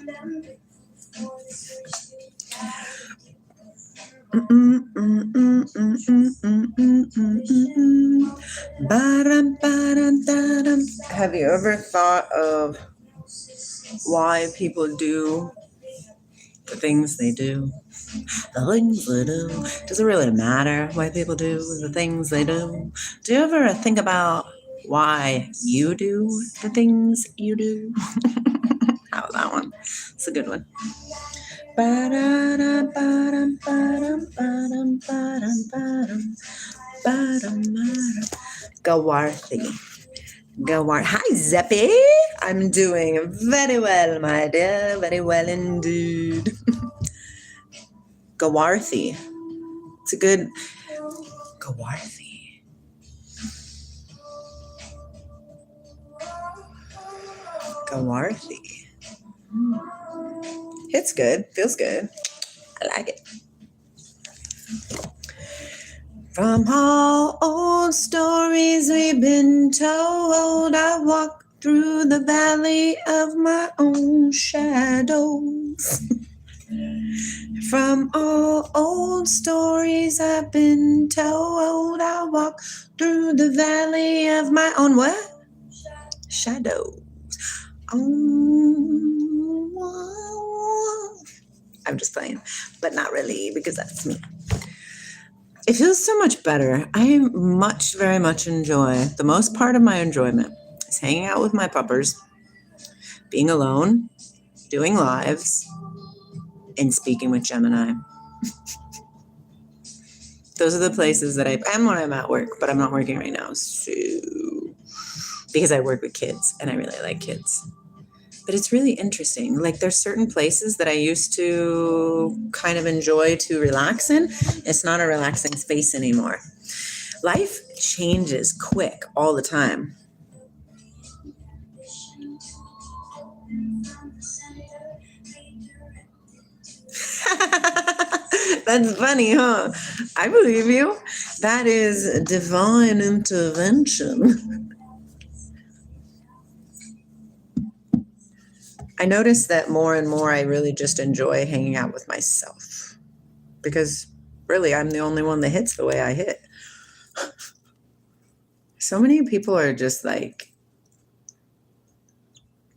Have you ever thought of why people do the things they do? The things they do. Does it really matter why people do the things they do? Do you ever think about why you do the things you do? How that one? It's a good one. Gawarthi. Hi, Zeppy. I'm doing very well, my dear. Very well indeed. Gawarthi. It's a good Gawarthi. Gawarthi. It's good. Feels good. I like it. From all old stories we've been told, I walk through the valley of my own shadows. From all old stories I've been told, I walk through the valley of my own what? Shadows. I'm just playing, but not really, because that's me. It feels so much better. I very much enjoy, the most part of my enjoyment is hanging out with my puppers, being alone, doing lives, and speaking with Gemini. Those are the places that I am when I'm at work, but I'm not working right now. So, because I work with kids and I really like kids. But it's really interesting. Like, there's certain places that I used to kind of enjoy to relax in. It's not a relaxing space anymore. Life changes quick all the time. That's funny, huh? I believe you. That is divine intervention. I notice that more and more I really just enjoy hanging out with myself, because really I'm the only one that hits the way I hit. So many people are just like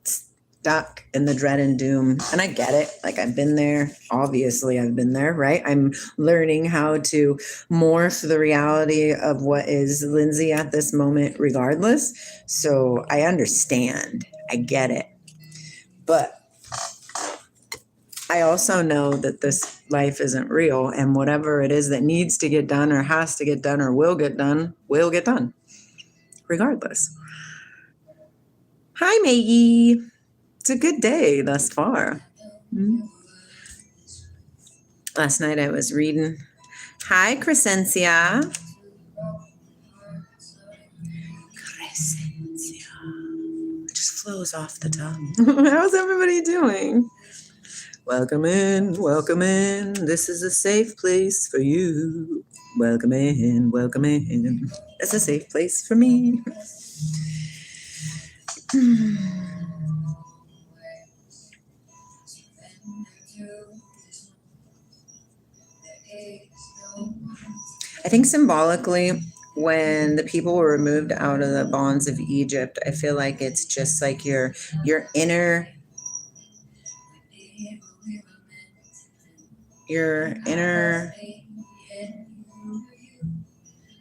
stuck in the dread and doom. And I get it. Like, I've been there. Obviously, I've been there, right? I'm learning how to morph the reality of what is Lindsey at this moment regardless. So I understand. I get it. But I also know that this life isn't real, and whatever it is that needs to get done or has to get done or will get done regardless. Hi, Maggie. It's a good day thus far. Last night I was reading. Hi, Crescencia. It just flows off the tongue. How's everybody doing? Welcome in, welcome in. This is a safe place for you. Welcome in, welcome in. It's a safe place for me. I think symbolically, when the people were removed out of the bonds of Egypt, I feel like it's just like your inner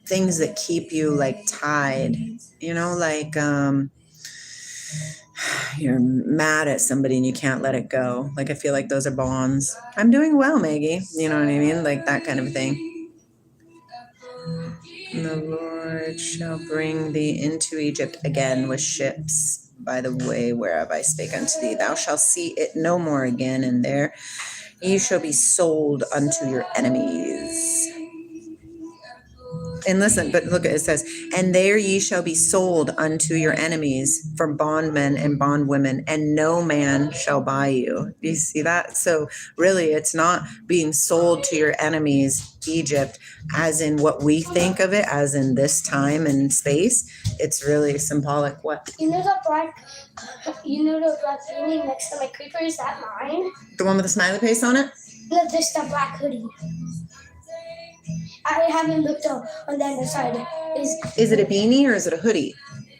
things that keep you like tied, like you're mad at somebody and you can't let it go. Like, I feel like those are bonds. I'm doing well, Maggie. You know what I mean? Like that kind of thing. And the Lord shall bring thee into Egypt again with ships by the way whereof I spake unto thee. Thou shalt see it no more again, and there ye shall be sold unto your enemies. And listen, but look, it says, and there ye shall be sold unto your enemies for bondmen and bondwomen, and no man shall buy you. You see that? So really, it's not being sold to your enemies, Egypt, as in what we think of it, as in this time and space. It's really symbolic. What? You know the black beanie next to my creeper? Is that mine? The one with the smiley face on it? No, just the black hoodie. I haven't looked on the other side. Is it a beanie or is it a hoodie?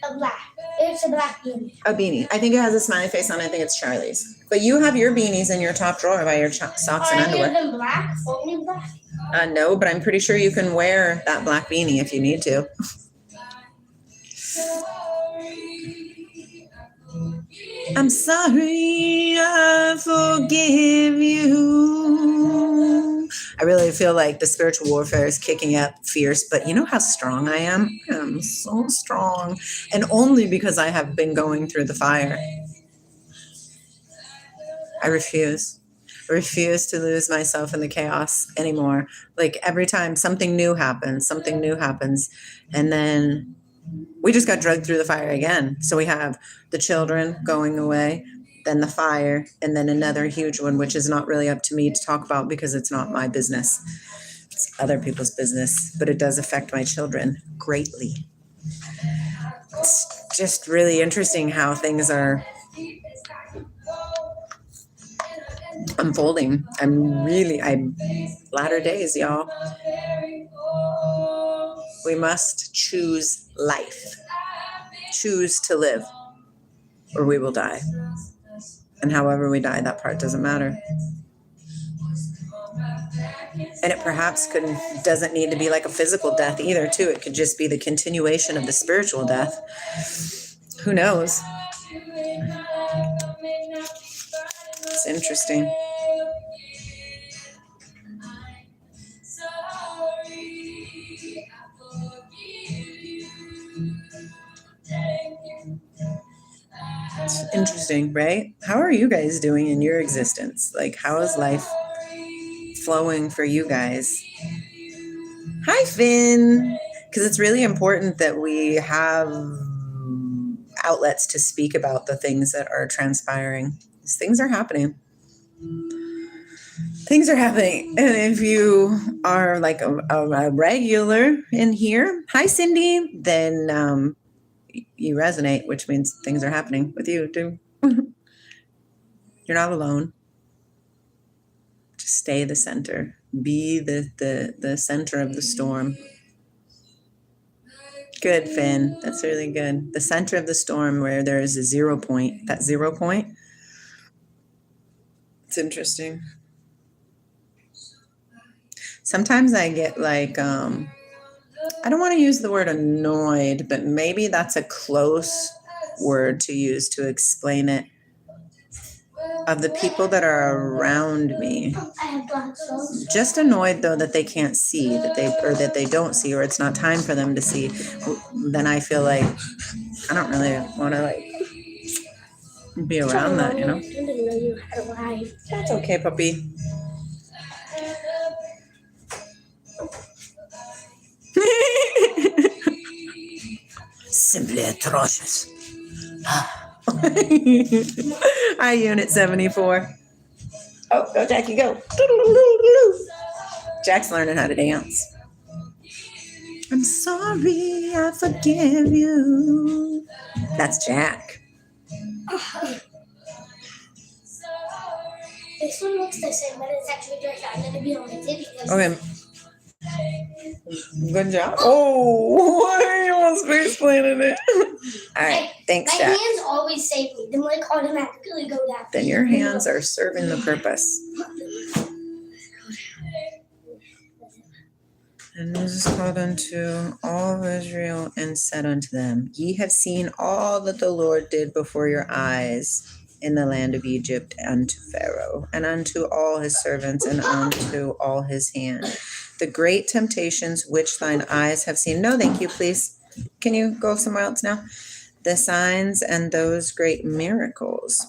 A black. It's a black beanie. A beanie. I think it has a smiley face on it. I think it's Charlie's. But you have your beanies in your top drawer by your socks and underwear. Are any of them black? Only black? No, but I'm pretty sure you can wear that black beanie if you need to. I'm sorry, I forgive you. I really feel like the spiritual warfare is kicking up fierce, but you know how strong I am? I'm so strong. And only because I have been going through the fire. I refuse to lose myself in the chaos anymore. Like every time something new happens, and then we just got dragged through the fire again. So we have the children going away, then the fire, and then another huge one, which is not really up to me to talk about because it's not my business. It's other people's business, but it does affect my children greatly. It's just really interesting how things are unfolding. I'm latter days, y'all. We must choose life. Choose to live, or we will die. And however we die, that part doesn't matter. And it perhaps doesn't need to be like a physical death either, too. It could just be the continuation of the spiritual death. Who knows? It's interesting. It's interesting, right? How are you guys doing in your existence? Like, how is life flowing for you guys? Hi, Finn. Because it's really important that we have outlets to speak about the things that are transpiring. These things are happening. Things are happening. And if you are like a regular in here, hi, Cindy, then you resonate, which means things are happening with you too. You're not alone. Just stay the center. Be the center of the storm. Good, Finn. That's really good. The center of the storm where there is a 0 point. That 0 point. It's interesting. Sometimes I get like, I don't want to use the word annoyed, but maybe that's a close word to use to explain it. Of the people that are around me. Just annoyed though that they can't see, that they don't see, or it's not time for them to see. Then I feel like I don't really want to like be around that, you know. That's okay, puppy. Simply atrocious. Hi, Unit 74. Oh, go, Jackie, go. Jack's learning how to dance. I'm sorry, I forgive you. That's Jack. This one looks the same, but it's actually just I'm going to be on the TV. Okay. Good job. Oh, you almost face planted it. All right. Thanks, Jack. My hands always save me. Them like automatically go down. Then your hands are serving the purpose. And Moses called unto all of Israel and said unto them, Ye have seen all that the Lord did before your eyes in the land of Egypt unto Pharaoh, and unto all his servants, and unto all his hand. The great temptations which thine eyes have seen. No, thank you, please. Can you go somewhere else now? The signs and those great miracles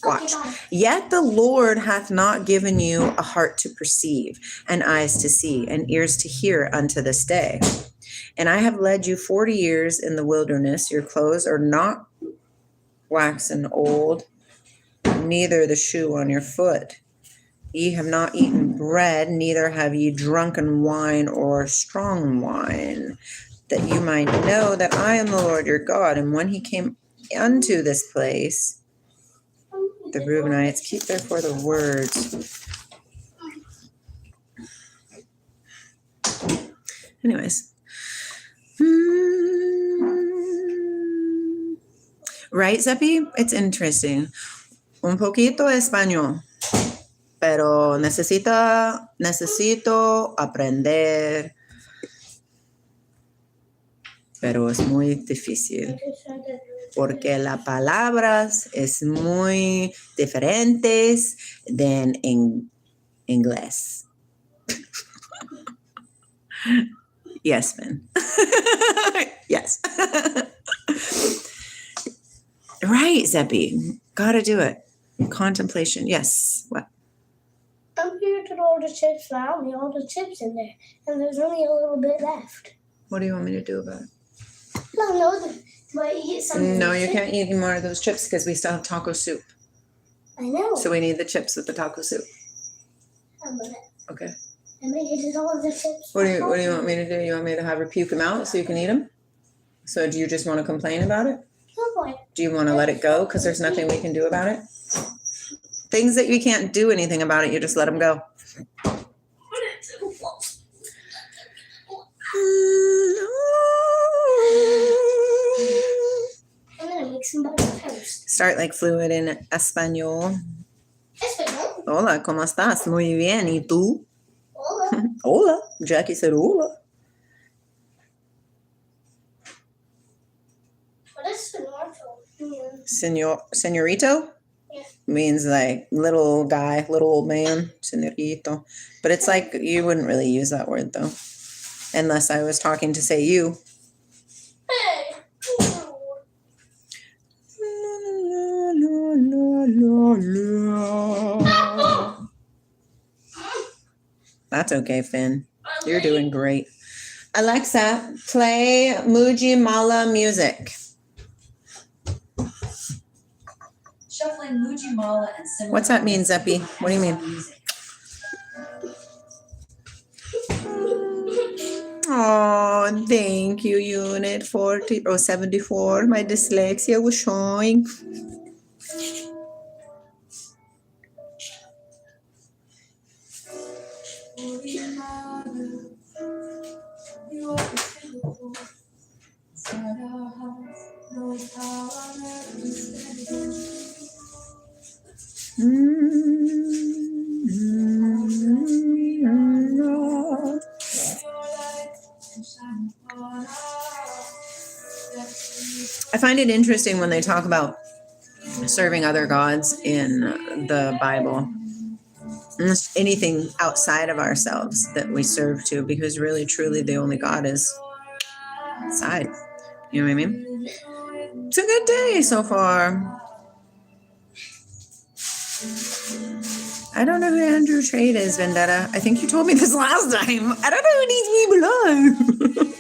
Watch. Okay, bye. Yet the Lord hath not given you a heart to perceive, and eyes to see, and ears to hear unto this day. And I have led you 40 years in the wilderness. Your clothes are not waxen old, neither the shoe on your foot. Ye have not eaten bread, neither have ye drunken wine or strong wine, that you might know that I am the Lord your God. And when he came unto this place, the Reubenites keep therefore the words. Anyways. Right, Zepi? It's interesting. Un poquito español. Pero necesito aprender. Pero es muy difícil. Porque las palabras es muy diferentes de en inglés. Yes, man. Yes. Right, Zeppy. Gotta do it. Contemplation. Yes. What? I'm here to all the chips now. All the chips in there, and there's only a little bit left. What do you want me to do about it? No. Do I eat some? No, you can't eat any more of those chips because we still have taco soup. I know. So we need the chips with the taco soup. I'm gonna. Okay. I made it all of the chips. What do you want me to do? You want me to have her puke them out so you can eat them? So do you just want to complain about it? No, Do you want to let it go because there's nothing we can do about it? Things that you can't do anything about it, you just let them go. I'm gonna make some butter toast. Start like fluid in español. Español. Hola, ¿cómo estás? Muy bien. ¿Y tú? Hola. Hola. Jackie said hola. What is señorito? Señorito? Yeah. Means like little guy, little old man, señorito. But it's like you wouldn't really use that word though. Unless I was talking to say you. Hey. That's okay, Finn. You're doing great. Alexa, play Muji Mala music. Shuffling Muji Mala and similar. What's that mean, Zeppy? What do you mean? Oh, thank you, Unit 74. My dyslexia was showing. I find it interesting when they talk about serving other gods in the Bible. Anything outside of ourselves that we serve to, because really, truly, the only God is inside. You know what I mean? It's a good day so far. I don't know who Andrew Trade is, Vendetta. I think you told me this last time. I don't know who these people are.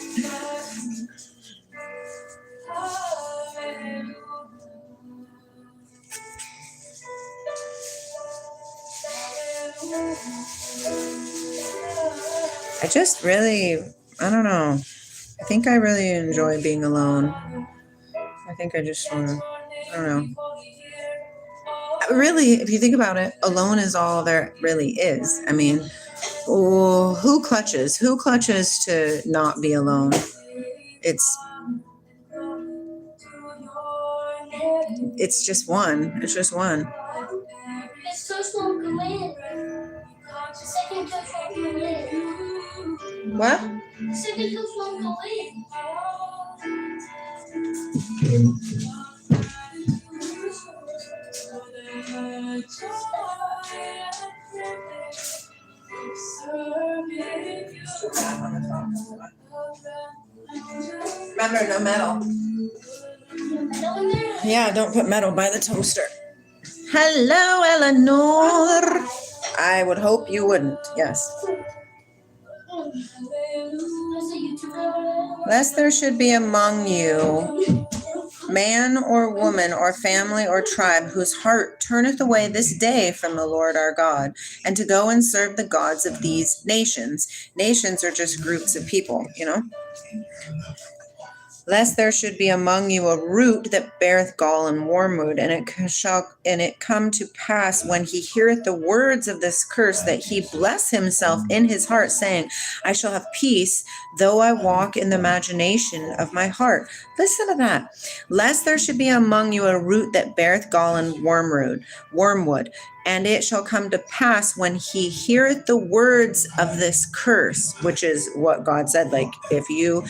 I just really, I don't know. I think I really enjoy being alone. I think I just want to, I don't know. Really, if you think about it, alone is all there really is. I mean, who clutches? Who clutches to not be alone? It's just one. It's just one. It's toast won't go in. The second toast won't go in. What? The second toast won't go in. Remember, no metal. Metal in there? Yeah, don't put metal by the toaster. Hello, Eleanor. I would hope you wouldn't. Yes. Lest there should be among you man or woman or family or tribe whose heart turneth away this day from the Lord our God, and to go and serve the gods of these nations. Nations are just groups of people, you know? Lest there should be among you a root that beareth gall and wormwood, and it come to pass when he heareth the words of this curse that he bless himself in his heart, saying, I shall have peace, though I walk in the imagination of my heart. Listen to that. Lest there should be among you a root that beareth gall and wormwood, and it shall come to pass when he heareth the words of this curse, which is what God said, like if you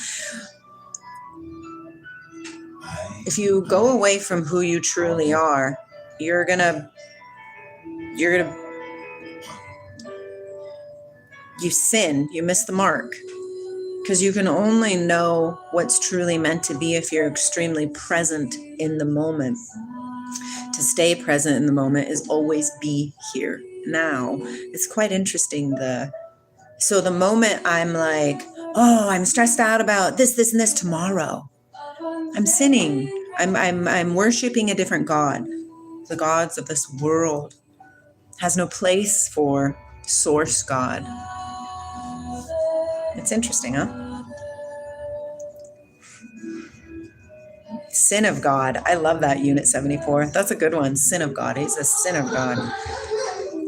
go away from who you truly are, you sin, you miss the mark. Because you can only know what's truly meant to be if you're extremely present in the moment. To stay present in the moment is always be here now. It's quite interesting. So the moment I'm like, oh, I'm stressed out about this, and this tomorrow, I'm sinning. I'm worshiping a different God. The gods of this world has no place for source God. It's interesting, huh? Sin of God. I love that, Unit 74. That's a good one. Sin of God. He's a sin of God.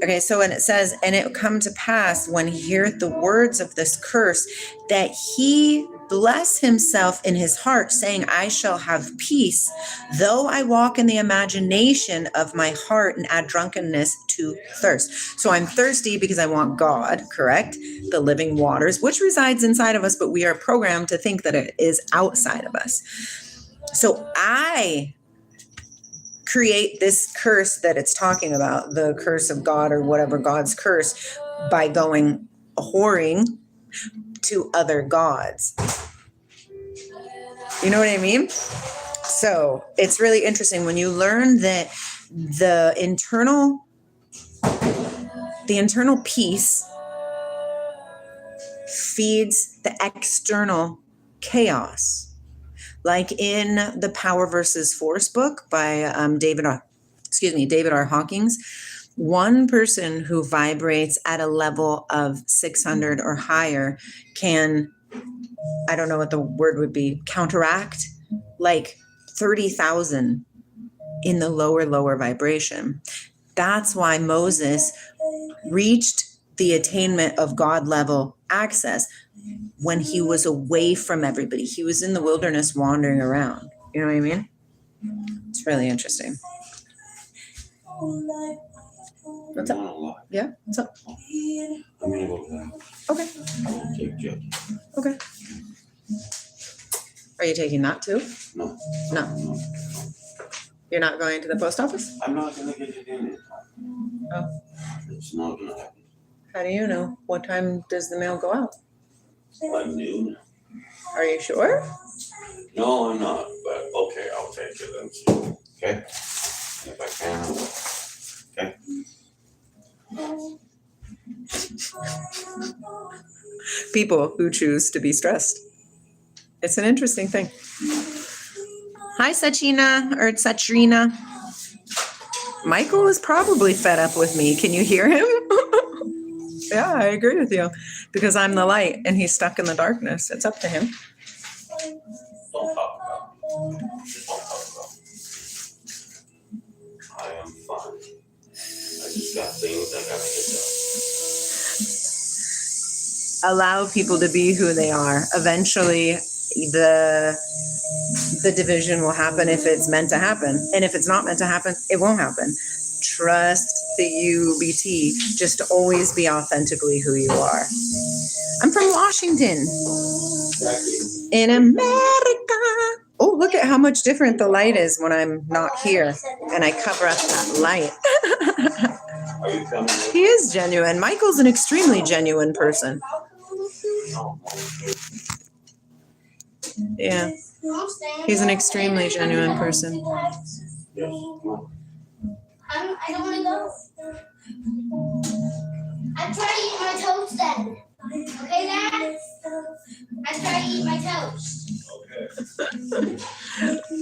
Okay, so when it says, and it come to pass when he heareth the words of this curse, that he bless himself in his heart, saying, I shall have peace, though I walk in the imagination of my heart and add drunkenness to thirst. So I'm thirsty because I want God, correct? The living waters, which resides inside of us, but we are programmed to think that it is outside of us. So I create this curse that it's talking about, the curse of God or whatever, God's curse, by going whoring to other gods. You know what I mean? So it's really interesting when you learn that the internal peace feeds the external chaos. Like in the Power versus Force book by David R. Hawkins, one person who vibrates at a level of 600 or higher can, I don't know what the word would be, counteract like 30,000 in the lower vibration. That's why Moses reached the attainment of God level access when he was away from everybody. He was in the wilderness wandering around. You know what I mean? It's really interesting. What's up? Yeah, what's up? I'm gonna go down. Okay. I'll take Jeff. Okay. Are you taking that too? No. No. You're not going to the post office? I'm not gonna get it in it. Oh. It's not gonna happen. How do you know? What time does the mail go out? Like noon. Are you sure? No, I'm not, but okay, I'll take it and see. Okay? If I can, I will. Okay? People who choose to be stressed. It's an interesting thing. Hi, Sachina or Satrina. Michael is probably fed up with me. Can you hear him? Yeah, I agree with you. Because I'm the light and he's stuck in the darkness. It's up to him. Don't talk about it. Just don't talk about it. I am fine. I just got things I gotta get done. Allow people to be who they are. Eventually, the division will happen if it's meant to happen. And if it's not meant to happen, it won't happen. Trust the UBT. Just always be authentically who you are. I'm from Washington, in America. Oh, look at how much different the light is when I'm not here and I cover up that light. Are you coming? He is genuine. Michael's an extremely genuine person. Yeah, he's an extremely genuine person. Yes. I don't want to go. I'm trying to eat my toast then. Okay, Dad? I'm trying to eat my toast.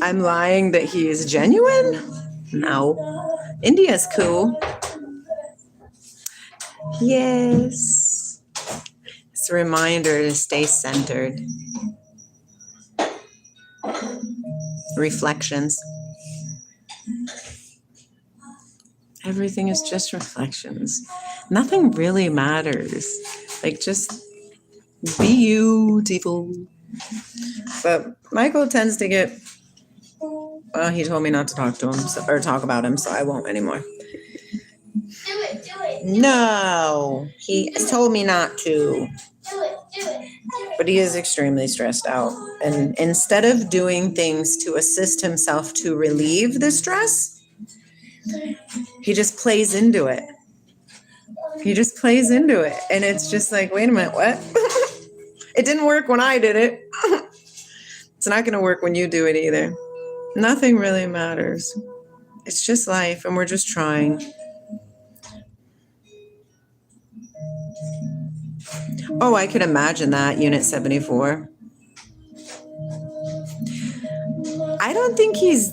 I'm lying that he is genuine? No. India's cool. Yes. It's a reminder to stay centered. Reflections. Everything is just reflections. Nothing really matters. Like, just beautiful. But Michael tends to get, well, he told me not to talk to him or talk about him, so I won't anymore. Do it. No, he has told me not to. Do it. But he is extremely stressed out. And instead of doing things to assist himself to relieve the stress, he just plays into it. And it's just like, wait a minute, what? It didn't work when I did it. It's not going to work when you do it either. Nothing really matters. It's just life, and we're just trying. Oh, I could imagine that, Unit 74. I don't think he's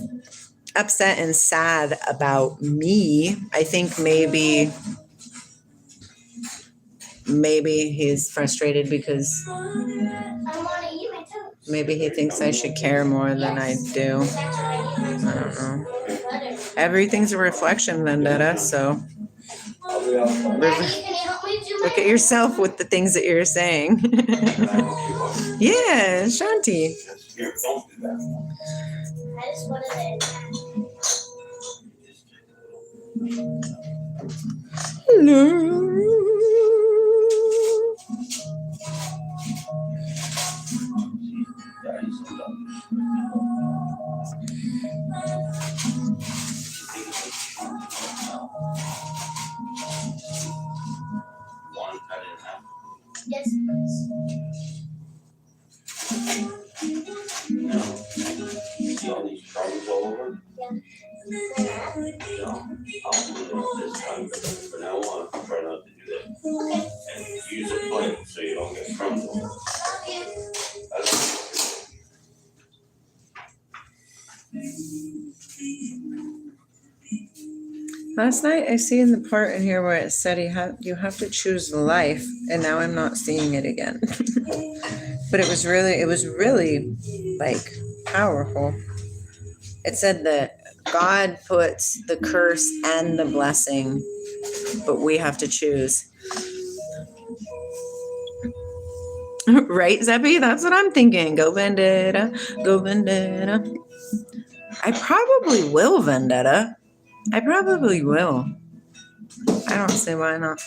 upset and sad about me. I think maybe he's frustrated because I want to eat my toast. maybe he thinks I should care more than I do. I don't know. Everything's a reflection, Vendetta, so Daddy, can you help me do my look at yourself with the things that you're saying. Yeah, Shanti. Here, don't do that. I just wanted it. Hello. One cut in half. Yes, please. No. See all these crumbs all over? Yeah. No. I'll do it this time, but from now on, try not to do that. Okay. And use a plate so you don't get crumbs all over. Love you. That's- Last night I see in the part in here where it said you have to choose life, and now I'm not seeing it again. But it was really like powerful. It said that God puts the curse and the blessing, but we have to choose. Right, Zebby? That's what I'm thinking. Go Vendetta. Go Vendetta. I probably will, Vendetta. I probably will. I don't see why not.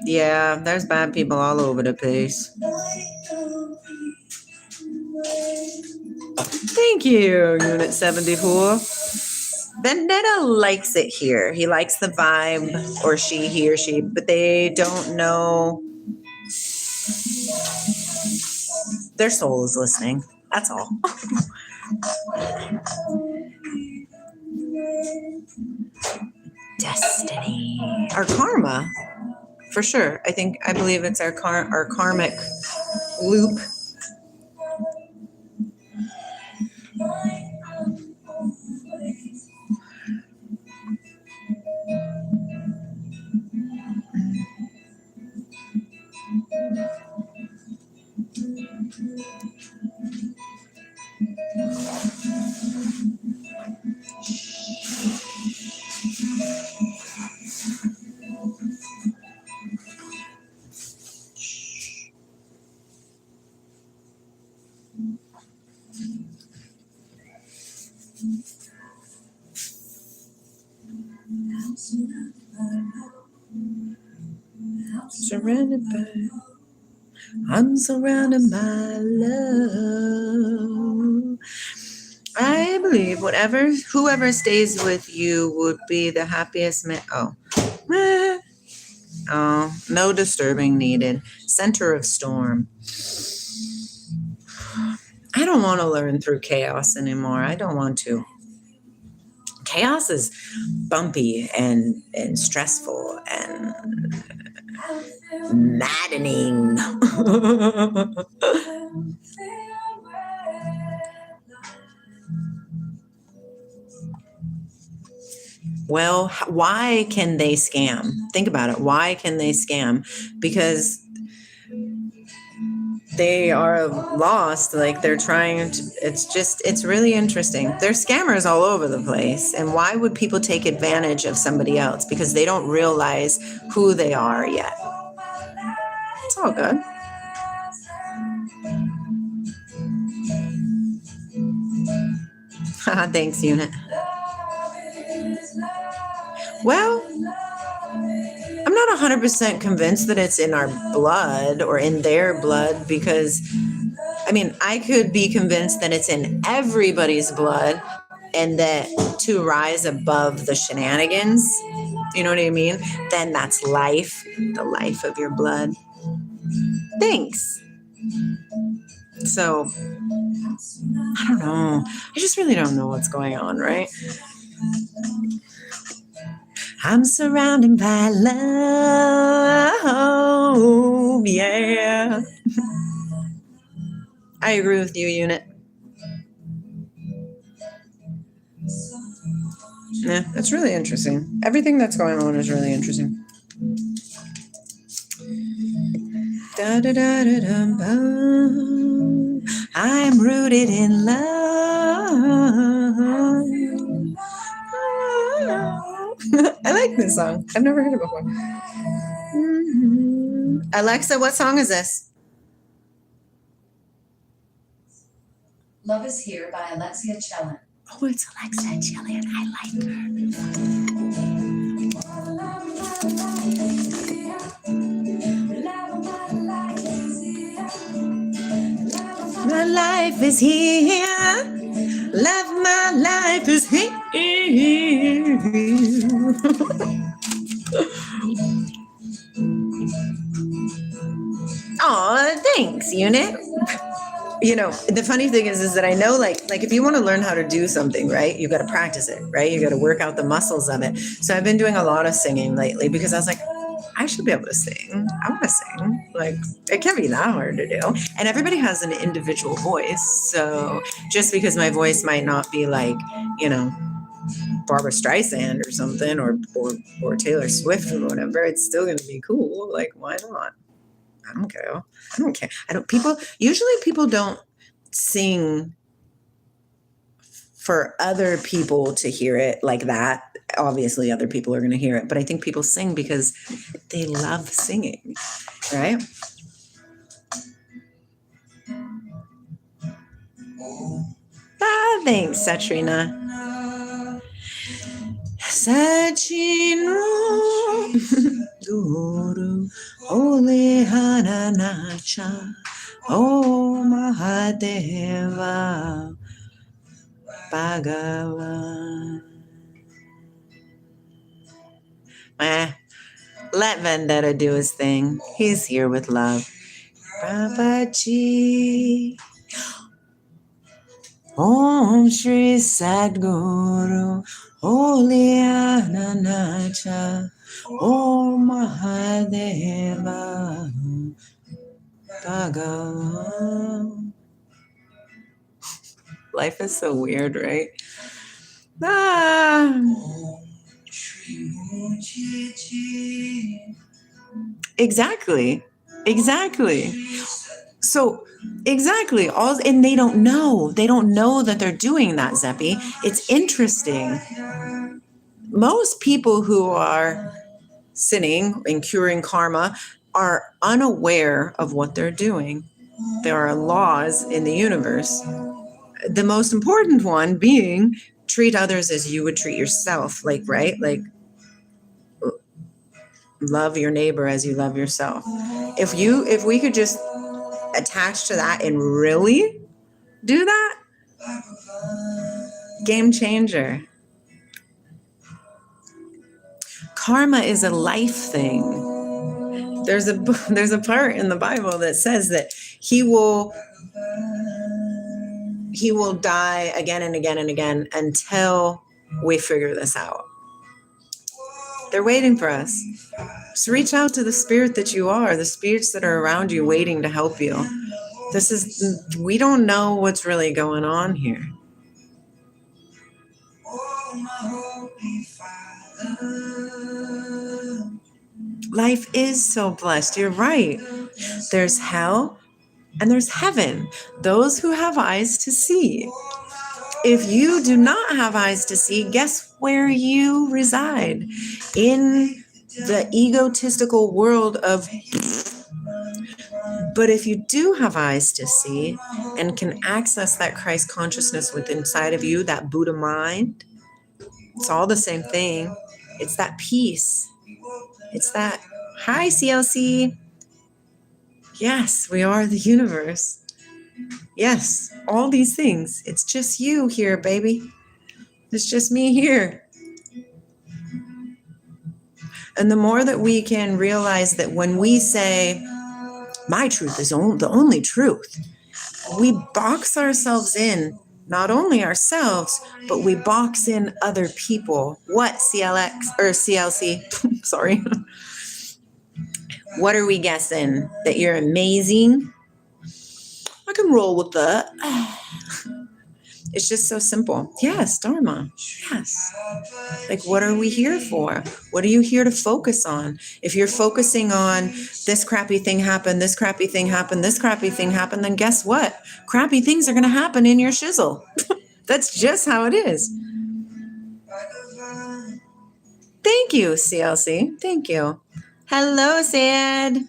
Yeah, there's bad people all over the place. Thank you, Unit 74. Vendetta likes it here. He likes the vibe, or he or she, but they don't know. Their soul is listening. That's all. Destiny. Our karma. For sure. I believe it's our karmic loop. I'm surrounded by love. I believe whoever stays with you would be the happiest man. Oh, Oh, no disturbing needed. Center of storm. I don't want to learn through chaos anymore. I don't want to. Chaos is bumpy and stressful and maddening. Well, why can they scam? Think about it. Why can they scam? Because they are lost. Like they're trying to, it's really interesting. There's scammers all over the place. And why would people take advantage of somebody else? Because they don't realize who they are yet. It's all good. Thanks, Unit. Well, I'm not 100% convinced that it's in our blood or in their blood because, I mean, I could be convinced that it's in everybody's blood and that to rise above the shenanigans, you know what I mean? Then that's life, the life of your blood. Thanks. So, I don't know. I just really don't know what's going on, right? I'm surrounded by love, yeah. I agree with you, Unit. Yeah, it's really interesting. Everything that's going on is really interesting. Da, da, da, da, da, ba. I'm rooted in love. I like this song. I've never heard it before. Mm-hmm. Alexa, what song is this? Love is Here by Alexia Chellin. Oh, it's Alexa Chillian. I like her. My life is here. Love, my life is here. Aw, thanks, Unit. You know, the funny thing is that I know like if you want to learn how to do something, right, you got to practice it, right? You got to work out the muscles of it. So I've been doing a lot of singing lately because I was like, I should be able to sing. I want to sing. Like, it can't be that hard to do. And everybody has an individual voice. So just because my voice might not be like, you know, Barbara Streisand or something or Taylor Swift or whatever, it's still going to be cool. Like, why not? I don't care. Usually people don't sing for other people to hear it like that. Obviously other people are going to hear it, but I think people sing because they love singing, right? Thanks, Satrina. Duru Ole Hananacha O Mahadeva Bhagavan. Let Vendetta do his thing. He's here with love. Babaji Om Shri Sadguru Ole Ananacha Om Mahadeva Bhagavan. Life is so weird, right? Exactly. So exactly. And they don't know that they're doing that, Zeppy. It's interesting. Most people who are sinning and curing karma are unaware of what they're doing. There are laws in the universe. The most important one being treat others as you would treat yourself. Like, right? Like, love your neighbor as you love yourself. If we could just attach to that and really do that, game changer. Karma is a life thing. there's a part in the Bible that says that he will die again and again and again until we figure this out. They're waiting for us. Just reach out to the spirit that you are, the spirits that are around you waiting to help you. We don't know what's really going on here. Life is so blessed. You're right. There's hell and there's heaven. Those who have eyes to see. If you do not have eyes to see, guess where you reside? In the egotistical world of... But if you do have eyes to see and can access that Christ consciousness within inside of you, that Buddha mind, it's all the same thing. It's that peace. It's that, hi CLC. Yes, we are the universe. Yes, all these things. It's just you here, baby. It's just me here. And the more that we can realize that when we say, my truth is the only truth, we box ourselves in, not only ourselves, but we box in other people. What, CLX or CLC? Sorry. What are we guessing? That you're amazing? I can roll with that. It's just so simple. Yes, Dharma. Yes. Like, what are we here for? What are you here to focus on? If you're focusing on this crappy thing happened, this crappy thing happened, this crappy thing happened, then guess what? Crappy things are going to happen in your shizzle. That's just how it is. Thank you, CLC. Thank you. Hello, Sad.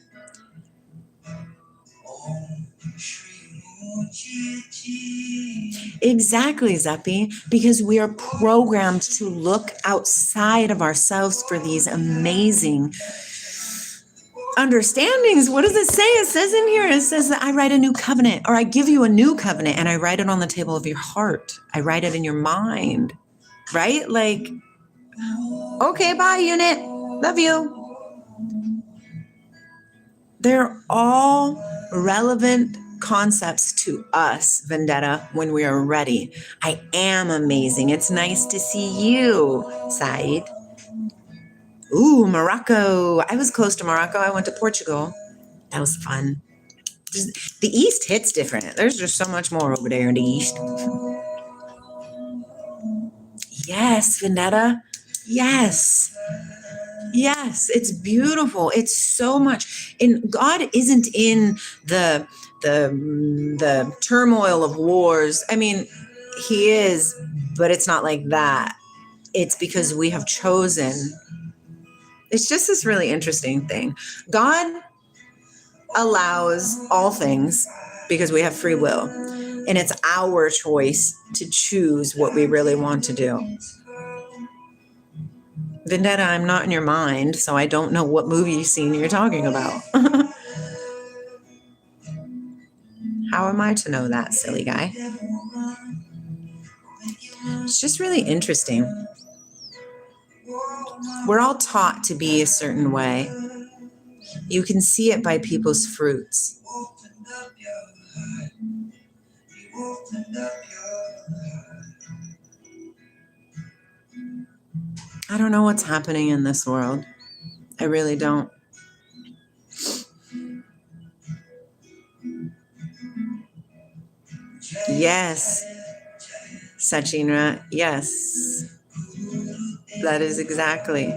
Exactly, Zeppy, because we are programmed to look outside of ourselves for these amazing understandings. What does it say? It says in here, it says that I write a new covenant, or I give you a new covenant, and I write it on the table of your heart. I write it in your mind, right? Like, okay, bye, unit. Love you. They're all relevant concepts to us, Vendetta, when we are ready. I am amazing. It's nice to see you, Said. Ooh, Morocco. I was close to Morocco. I went to Portugal. That was fun. The East hits different. There's just so much more over there in the East. Yes, Vendetta. Yes. Yes, it's beautiful. It's so much. And God isn't in the turmoil of wars. I mean, he is, but it's not like that. It's because we have chosen. It's just this really interesting thing. God allows all things because we have free will. And it's our choice to choose what we really want to do. Vendetta, I'm not in your mind, so I don't know what movie scene you're talking about. How am I to know that, silly guy? It's just really interesting. We're all taught to be a certain way. You can see it by people's fruits. I don't know what's happening in this world. I really don't. Yes, Sachinra, yes. That is exactly.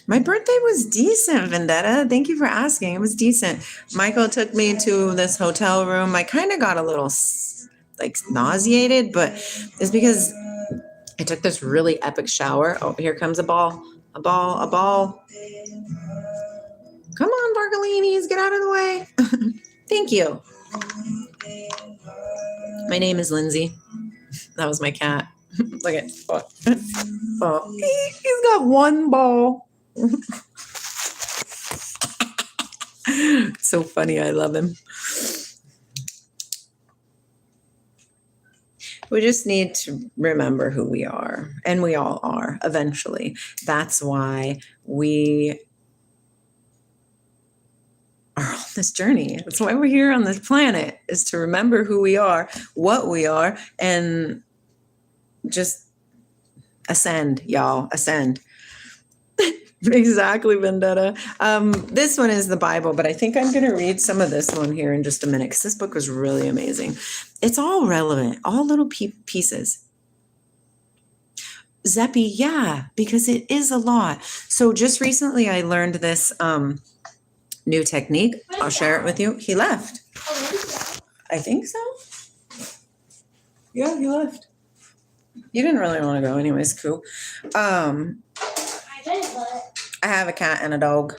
My birthday was decent, Vendetta. Thank you for asking. It was decent. Michael took me to this hotel room. I kind of got a little nauseated, but it's because I took this really epic shower. Oh, here comes a ball. A ball. Come on, Bargalinis, get out of the way. Thank you. My name is Lindsey. That was my cat. Look at oh. He's got one ball. So funny. I love him. We just need to remember who we are, and we all are eventually. That's why we are on this journey. That's why we're here on this planet, is to remember who we are, what we are, and just ascend, y'all. Ascend. Exactly, Vendetta. This one is the Bible, but I think I'm going to read some of this one here in just a minute because this book was really amazing. It's all relevant, all little pieces. Zeppy, yeah, because it is a lot. So just recently I learned this new technique. I'll share it with you. He left. I think so. Yeah, he left. You didn't really want to go anyways, cool. I have a cat and a dog.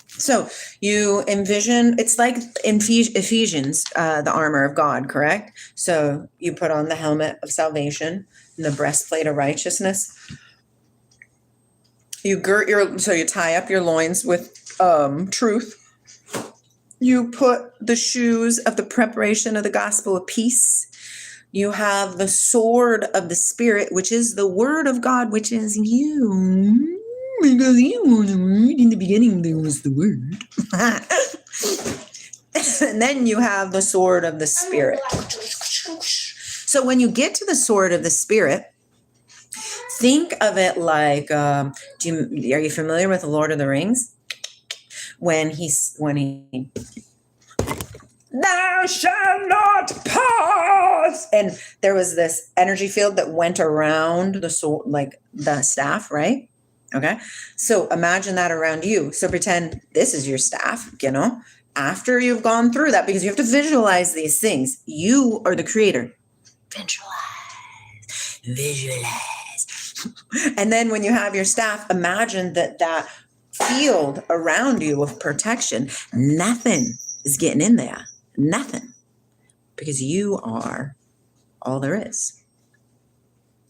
So you envision, it's like in Ephesians, the armor of God, correct? So you put on the helmet of salvation and the breastplate of righteousness. You you tie up your loins with truth. You put the shoes of the preparation of the gospel of peace. You have the sword of the Spirit, which is the word of God, which is you. Because in the beginning there was the word. And then you have the sword of the Spirit. So when you get to the sword of the Spirit, think of it like, are you familiar with the Lord of the Rings? When he thou shalt not pass, and there was this energy field that went around the sword, like the staff, right? Okay, so imagine that around you. So pretend this is your staff, after you've gone through that, because you have to visualize these things. You are the creator. Visualize. And then when you have your staff, imagine that field around you of protection, nothing is getting in there. Nothing. Because you are all there is.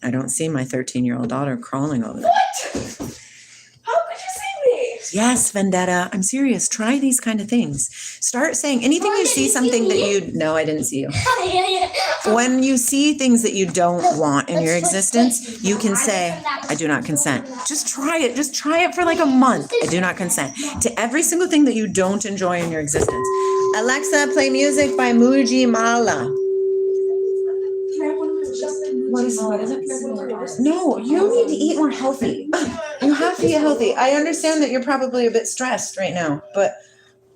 I don't see my 13-year-old daughter crawling over there. What? How could you see me? Yes, Vendetta. I'm serious. Try these kind of things. Start saying anything you see something that you... No, I didn't see you. When you see things that you don't want in your existence, you can say, I do not consent. Just try it. Just try it for like a month. I do not consent to every single thing that you don't enjoy in your existence. Alexa, play music by Muji Mala. What is it? No, you need to eat more healthy. You have to eat healthy. I understand that you're probably a bit stressed right now, but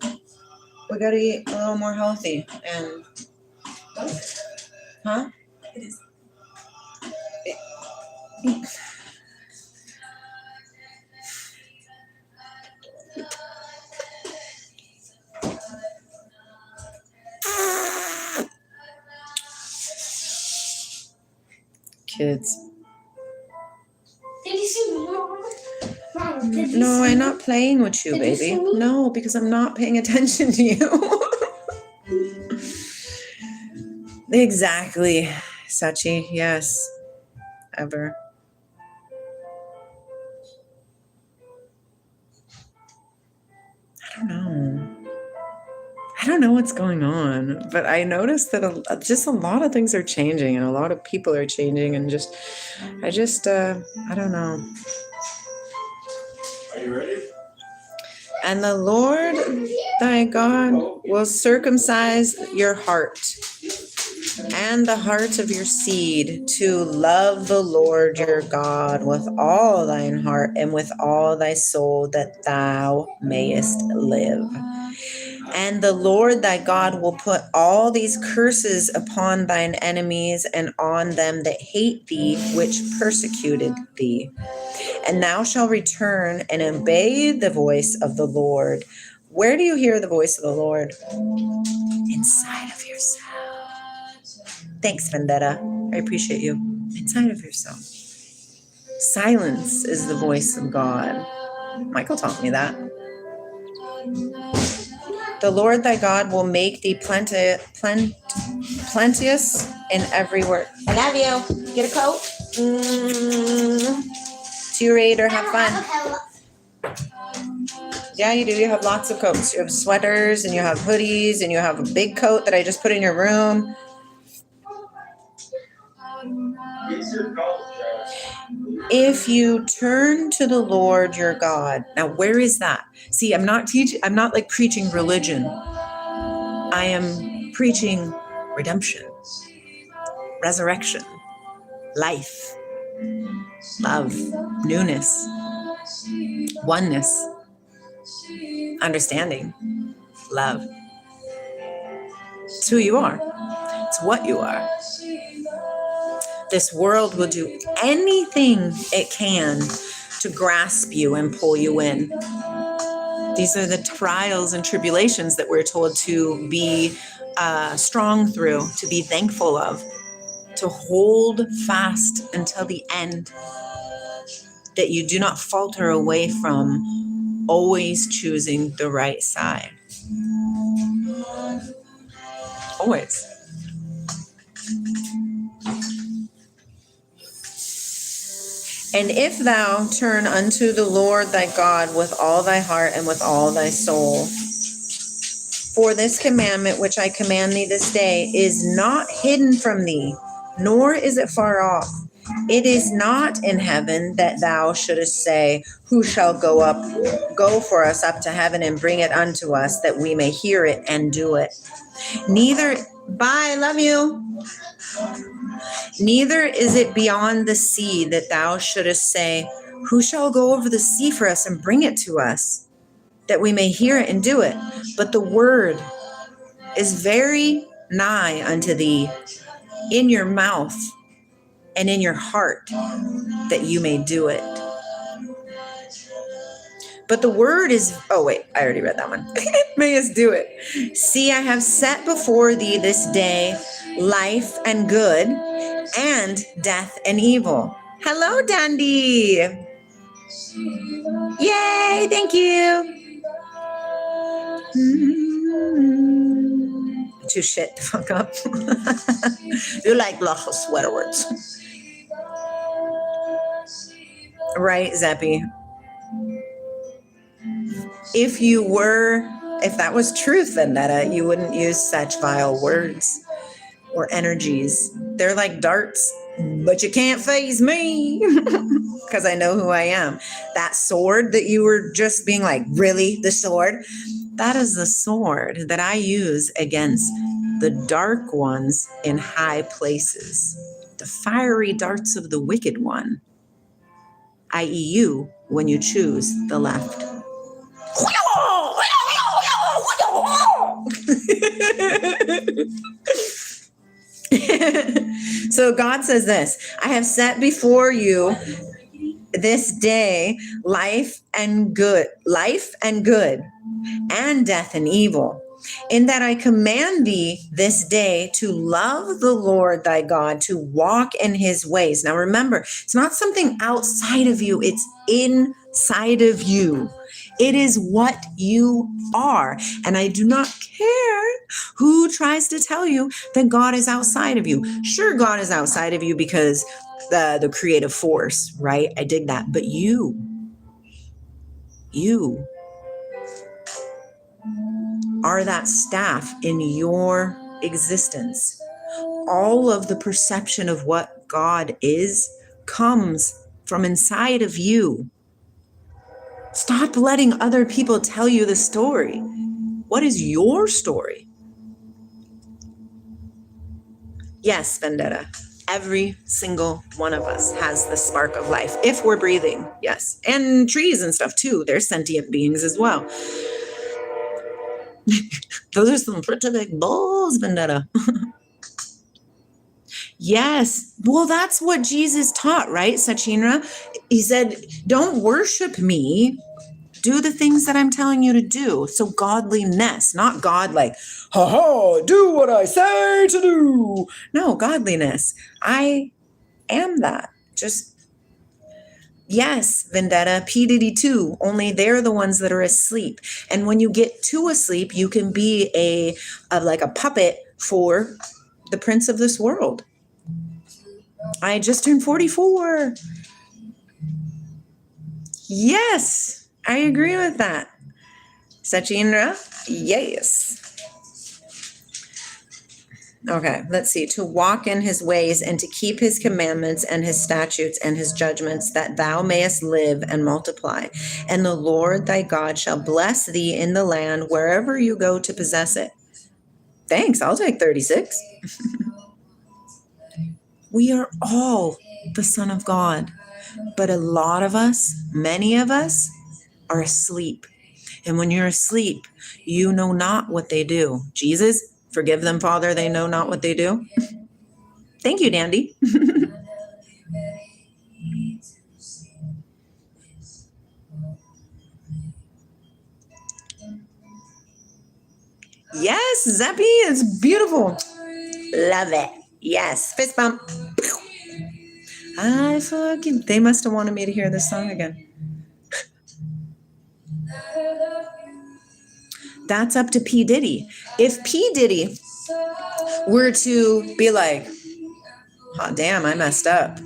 we got to eat a little more healthy. And huh? It is. Kids. Did you see me? Mom, did you No, see I'm me? not playing with you, Did you baby. see me? No, because I'm not paying attention to you. Exactly, Sachi. Yes. Ever. I don't know what's going on, but I noticed that just a lot of things are changing and a lot of people are changing, and I don't know. Are you ready? And the Lord thy God will circumcise your heart and the heart of your seed to love the Lord your God with all thine heart and with all thy soul, that thou mayest live. And the Lord thy God will put all these curses upon thine enemies and on them that hate thee, which persecuted thee. And thou shalt return and obey the voice of the Lord. Where do you hear the voice of the Lord? Inside of yourself. Thanks, Vendetta. I appreciate you. Inside of yourself. Silence is the voice of God. Michael taught me that. The Lord thy God will make thee plenteous in every work. I love you. Get a coat. To your ready to have fun. Yeah, you do. You have lots of coats. You have sweaters and you have hoodies and you have a big coat that I just put in your room. If you turn to the Lord your God. Now, where is that? See, I'm not like preaching religion. I am preaching redemption, resurrection, life, love, newness, oneness, understanding, love. It's who you are. It's what you are. This world will do anything it can to grasp you and pull you in. These are the trials and tribulations that we're told to be strong through, to be thankful of, to hold fast until the end, that you do not falter away from always choosing the right side. Always. And if thou turn unto the Lord thy God with all thy heart and with all thy soul, for this commandment which I command thee this day is not hidden from thee, nor is it far off. It is not in heaven that thou shouldest say, who shall go for us up to heaven and bring it unto us, that we may hear it and do it. Bye, love you. Neither is it beyond the sea that thou shouldest say, who shall go over the sea for us and bring it to us, that we may hear it and do it? But the word is very nigh unto thee, in your mouth and in your heart, that you may do it. But the word is, oh wait, I already read that one. May us do it. See, I have set before thee this day life and good, and death and evil. Hello, Dandy. Yay, thank you. To shut the fuck up. You like lots of sweater words. Right, Zeppy? If that was truth, Vendetta, you wouldn't use such vile words or energies. They're like darts, but you can't faze me because I know who I am. That sword that you were just being like, really, the sword? That is the sword that I use against the dark ones in high places, the fiery darts of the wicked one, i.e. you, when you choose the left. So God says this, I have set before you this day life and good, and death and evil, in that I command thee this day to love the Lord thy God, to walk in his ways. Now remember, it's not something outside of you, it's inside of you. It is what you are. And I do not care who tries to tell you that God is outside of you. Sure, God is outside of you because the creative force, right? I dig that. But you are that staff in your existence. All of the perception of what God is comes from inside of you. Stop letting other people tell you the story. What is your story? Yes, Vendetta. Every single one of us has the spark of life, if we're breathing, yes. And trees and stuff too, they're sentient beings as well. Those are some pretty big balls, Vendetta. Yes, well, that's what Jesus taught, right, Sachinra? He said, don't worship me, do the things that I'm telling you to do. So godliness, not God like, do what I say to do. No, godliness. I am that. Just, yes, Vendetta, P. Diddy too, only they're the ones that are asleep. And when you get too asleep, you can be like a puppet for the prince of this world. I just turned 44. Yes, I agree with that. Sachinra, yes. Okay, let's see. To walk in his ways and to keep his commandments and his statutes and his judgments, that thou mayest live and multiply. And the Lord thy God shall bless thee in the land wherever you go to possess it. Thanks, I'll take 36. We are all the Son of God, but a lot of us, many of us, are asleep. And when you're asleep, you know not what they do. Jesus, forgive them, Father, they know not what they do. Thank you, Dandy. Yes, Zeppy, it's beautiful. Love it. Yes, fist bump. I fucking, they must have wanted me to hear this song again. That's up to P. Diddy. If P. Diddy were to be like, oh, damn, I messed up.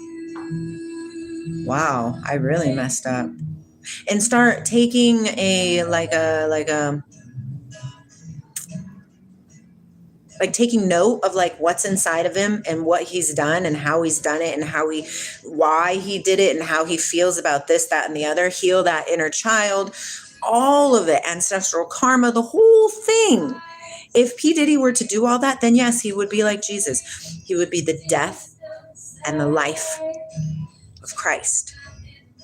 Wow, I really messed up. And start taking taking note of like what's inside of him and what he's done and how he's done it and why he did it and how he feels about this, that, and the other. Heal that inner child, all of it, ancestral karma, the whole thing. If P. Diddy were to do all that, then yes, he would be like Jesus. He would be the death and the life of Christ.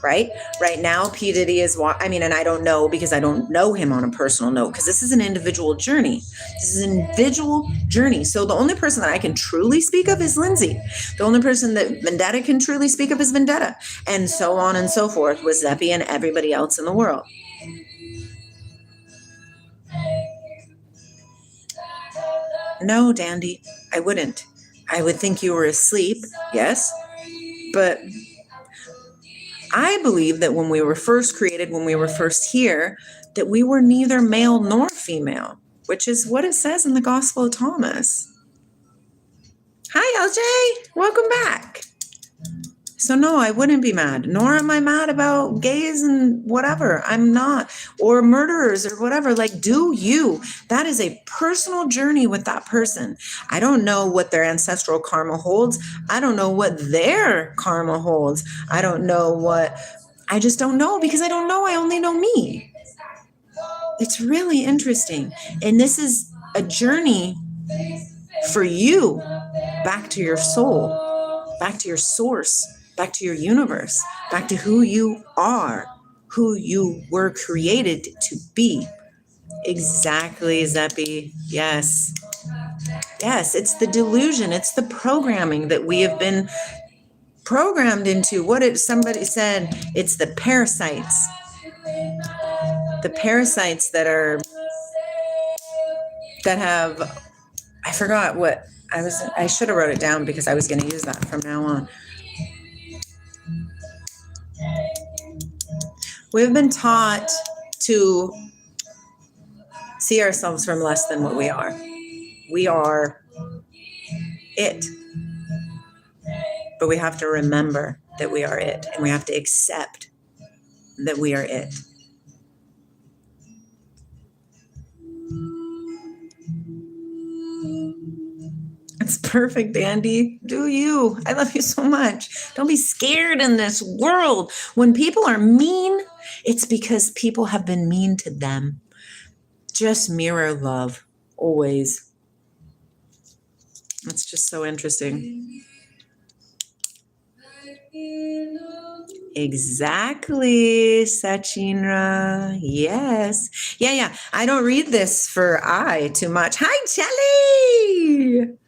Right now, P. Diddy is, and I don't know because I don't know him on a personal note, because this is an individual journey. This is an individual journey. So the only person that I can truly speak of is Lindsey. The only person that Vendetta can truly speak of is Vendetta. And so on and so forth with Zeppy and everybody else in the world. No, Dandy, I wouldn't. I would think you were asleep, yes, but I believe that when we were first created, when we were first here, that we were neither male nor female, which is what it says in the Gospel of Thomas. Hi, LJ. Welcome back. So no, I wouldn't be mad, nor am I mad about gays and whatever. I'm not. Or murderers or whatever. Like, do you. That is a personal journey with that person. I don't know what their ancestral karma holds. I don't know what their karma holds. I just don't know, because I don't know. I only know me. It's really interesting. And this is a journey for you back to your soul, back to your source, back to your universe, back to who you are, who you were created to be. Exactly, Zeppy. Yes. Yes, it's the delusion. It's the programming that we have been programmed into. What did somebody said? It's the parasites. The parasites that have, I forgot what I should have wrote it down because I was going to use that from now on. We've been taught to see ourselves from less than what we are. We are it. But we have to remember that we are it, and we have to accept that we are it. It's perfect, Andy. Do you? I love you so much. Don't be scared in this world. When people are mean, it's because people have been mean to them. Just mirror love, always. That's just so interesting. Exactly, Sachinra. Yes. Yeah. I don't read this for I too much. Hi, Chelly.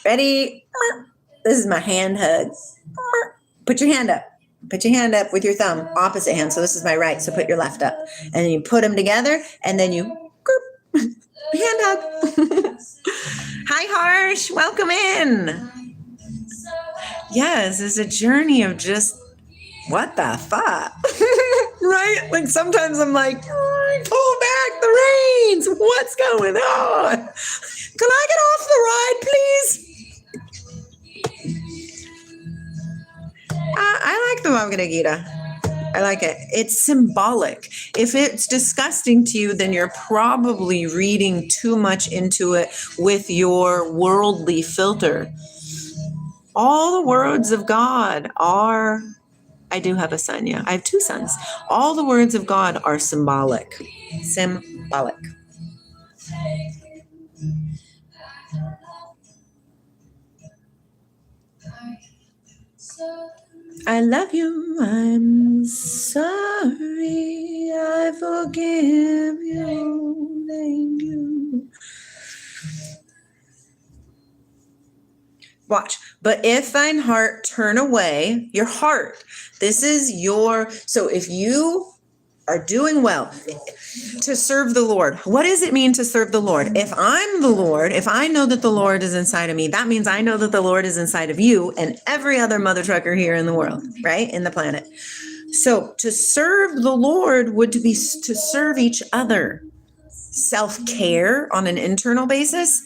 Ready? This is my hand hug. Put your hand up. Put your hand up with your thumb, opposite hand. So this is my right. So put your left up. And then you put them together, and then you hand hug. Hi, Harsh. Welcome in. Yes, it's a journey of just, what the fuck? Right? Like sometimes I'm like, pull back the reins. What's going on? Can I get off the ride, please? I like the Bhagavad Gita. I like it. It's symbolic. If it's disgusting to you, then you're probably reading too much into it with your worldly filter. All the words of God are, I do have a son, yeah. I have 2 sons. All the words of God are symbolic. Symbolic. I love you. I'm sorry. I forgive you. Thank you. Watch. But if thine heart turn away, your heart, this is your, so if you are doing well to serve the Lord, what does it mean to serve the Lord? If I'm the Lord, if I know that the Lord is inside of me, that means I know that the Lord is inside of you and every other mother trucker here in the world, right? In the planet. So to serve the Lord would be to serve each other. Self-care on an internal basis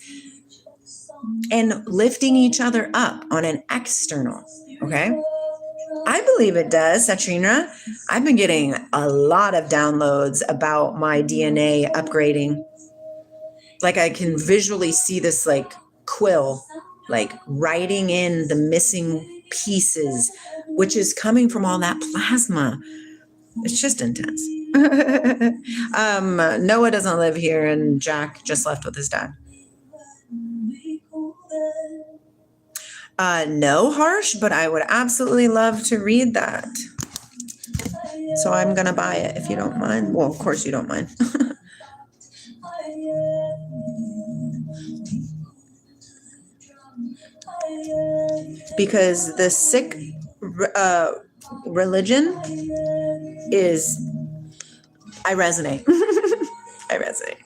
and lifting each other up on an external, okay? I believe it does, Satrina. I've been getting a lot of downloads about my DNA upgrading. Like I can visually see this like quill, like writing in the missing pieces, which is coming from all that plasma. It's just intense. Noah doesn't live here and Jack just left with his dad. No, Harsh, but I would absolutely love to read that. So I'm going to buy it if you don't mind. Well, of course you don't mind. Because the Sikh religion is, I resonate. I resonate.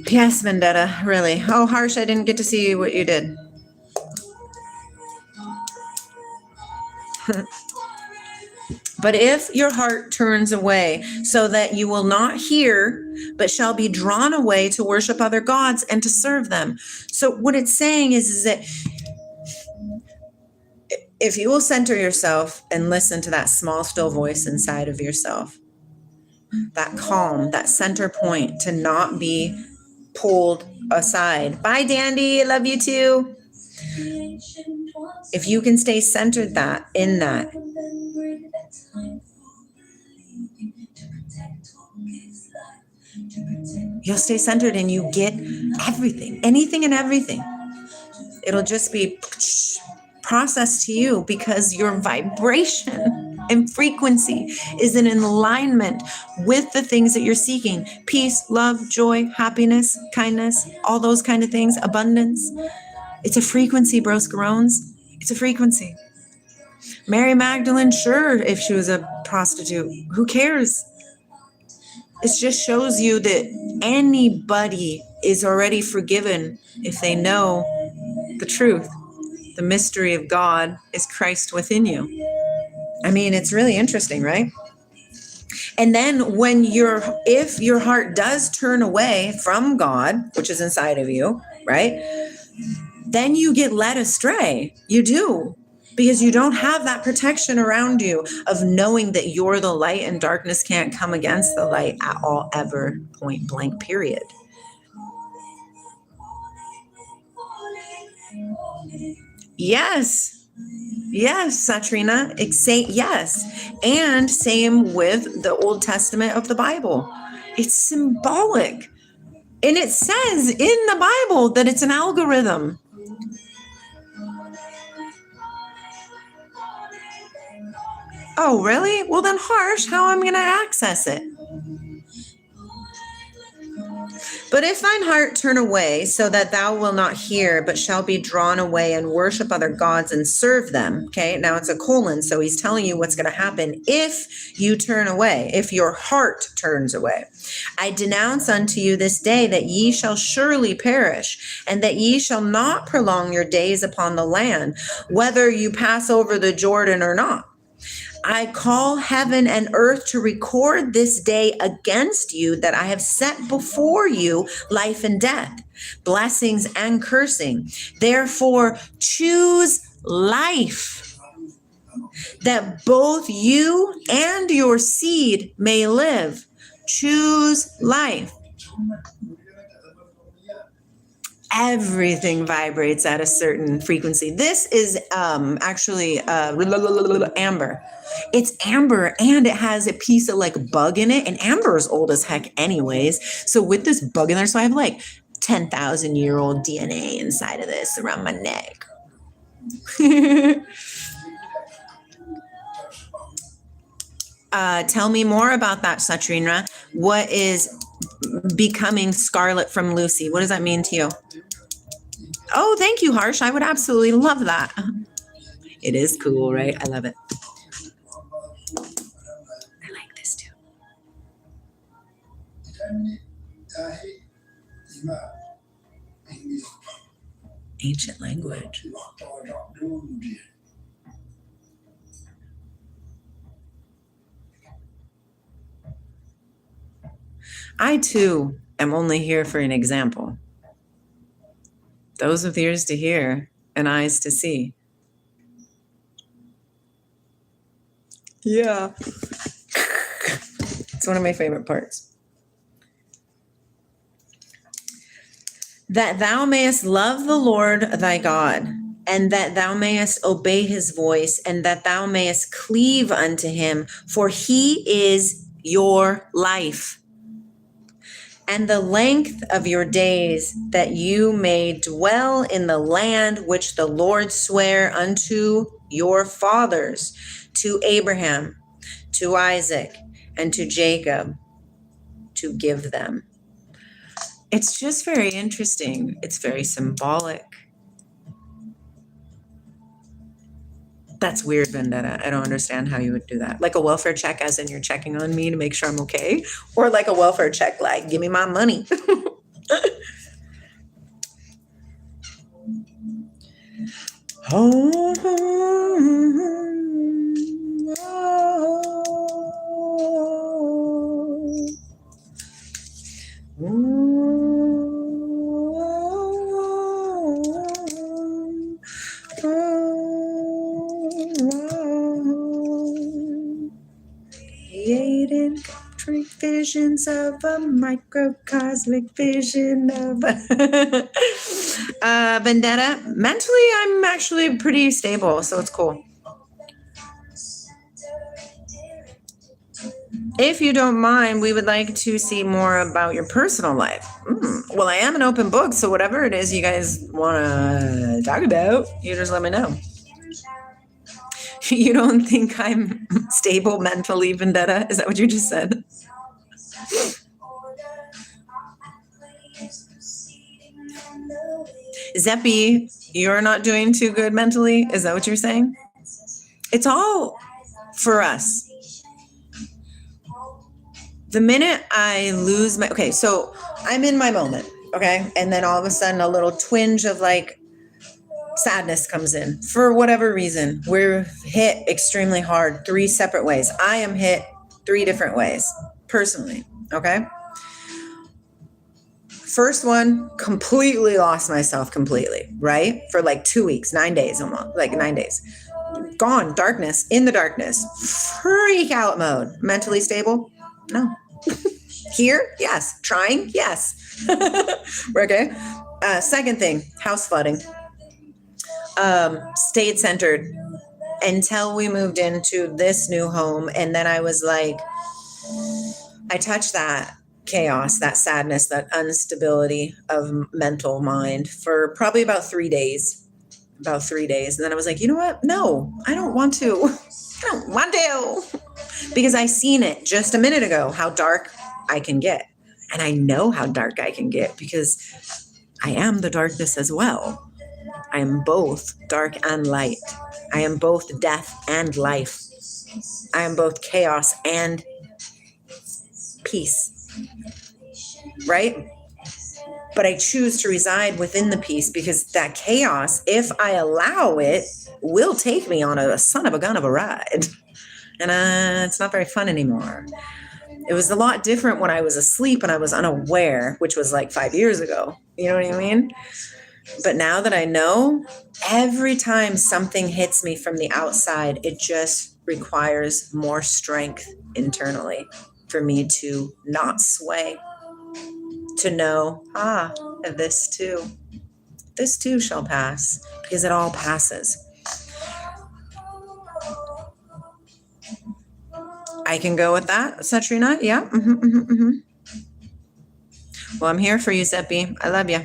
Yes, Vendetta, really. Oh, Harsh, I didn't get to see what you did. But if your heart turns away so that you will not hear, but shall be drawn away to worship other gods and to serve them. So what it's saying is that if you will center yourself and listen to that small, still voice inside of yourself, that calm, that center point to not be pulled aside. Bye, Dandy. I love you too. If you can stay centered in that. You'll stay centered and you get everything, anything and everything. It'll just be processed to you because your vibration and frequency is in alignment with the things that you're seeking. Peace, love, joy, happiness, kindness, all those kind of things, abundance. It's a frequency, broscarones. It's a frequency. Mary Magdalene, sure, if she was a prostitute, who cares? It just shows you that anybody is already forgiven if they know the truth. The mystery of God is Christ within you. I mean, it's really interesting, right? And then if your heart does turn away from God, which is inside of you, right? Then you get led astray. You do. Because you don't have that protection around you of knowing that you're the light and darkness can't come against the light at all, ever, point blank, period. Yes. Yes, Satrina. Yes. And same with the Old Testament of the Bible. It's symbolic. And it says in the Bible that it's an algorithm. Oh, really? Well, then Harsh, how am I going to access it? But if thine heart turn away so that thou wilt not hear, but shall be drawn away and worship other gods and serve them. Okay, now it's a colon. So he's telling you what's going to happen if you turn away, if your heart turns away. I denounce unto you this day that ye shall surely perish, and that ye shall not prolong your days upon the land, whether you pass over the Jordan or not. I call heaven and earth to record this day against you that I have set before you life and death, blessings and cursing. Therefore, choose life. that both you and your seed may live. Choose life. Everything vibrates at a certain frequency. This is actually amber. It's amber and it has a piece of like bug in it. And amber is old as heck anyways. So with this bug in there, so I have like 10,000-year-old DNA inside of this around my neck. Tell me more about that, Satrina. What is becoming Scarlet from Lucy? What does that mean to you? Oh, thank you, Harsh. I would absolutely love that. It is cool, right? I love it. I like this too. Ancient language. I too am only here for an example. Those with ears to hear and eyes to see. Yeah. It's one of my favorite parts. That thou mayest love the Lord thy God, and that thou mayest obey his voice, and that thou mayest cleave unto him, for he is your life. And the length of your days, that you may dwell in the land which the Lord sware unto your fathers, to Abraham, to Isaac, and to Jacob, to give them. It's just very interesting. It's very symbolic. That's weird, Vendetta. I don't understand how you would do that. Like a welfare check, as in you're checking on me to make sure I'm okay? Or like a welfare check, like, give me my money. Created visions of a microcosmic vision of Vendetta. Mentally, I'm actually pretty stable, so it's cool. If you don't mind, we would like to see more about your personal life. Well, I am an open book, so whatever it is you guys want to talk about, you just let me know. You don't think I'm stable mentally, Vendetta? Is that what you just said? Zeppi, you're not doing too good mentally? Is that what you're saying? It's all for us. The minute I lose my... Okay, so I'm in my moment, okay? And then all of a sudden a little twinge of like sadness comes in for whatever reason. We're hit extremely hard 3 separate ways. I am hit 3 different ways personally, okay? First one, completely lost myself completely, right? For like 2 weeks, 9 days almost, like 9 days. Gone, darkness, in the darkness. Freak out mode. Mentally stable? No. Here? Yes. Trying? Yes. Okay. Second thing, house flooding. Stayed centered until we moved into this new home. And then I was like, I touched that chaos, that sadness, that instability of mental mind for probably about 3 days. And then I was like, you know what? No, I don't want to. I don't want to. Because I seen it just a minute ago, how dark I can get. And I know how dark I can get because I am the darkness as well. I am both dark and light. I am both death and life. I am both chaos and peace. Right? But I choose to reside within the peace because that chaos, if I allow it, will take me on a son of a gun of a ride. And it's not very fun anymore. It was a lot different when I was asleep and I was unaware, which was like 5 years ago. You know what I mean? But now that I know, every time something hits me from the outside, it just requires more strength internally for me to not sway, to know, this too shall pass, because it all passes. I can go with that, Satrina. Yeah. Well, I'm here for you, Seppi. I love you.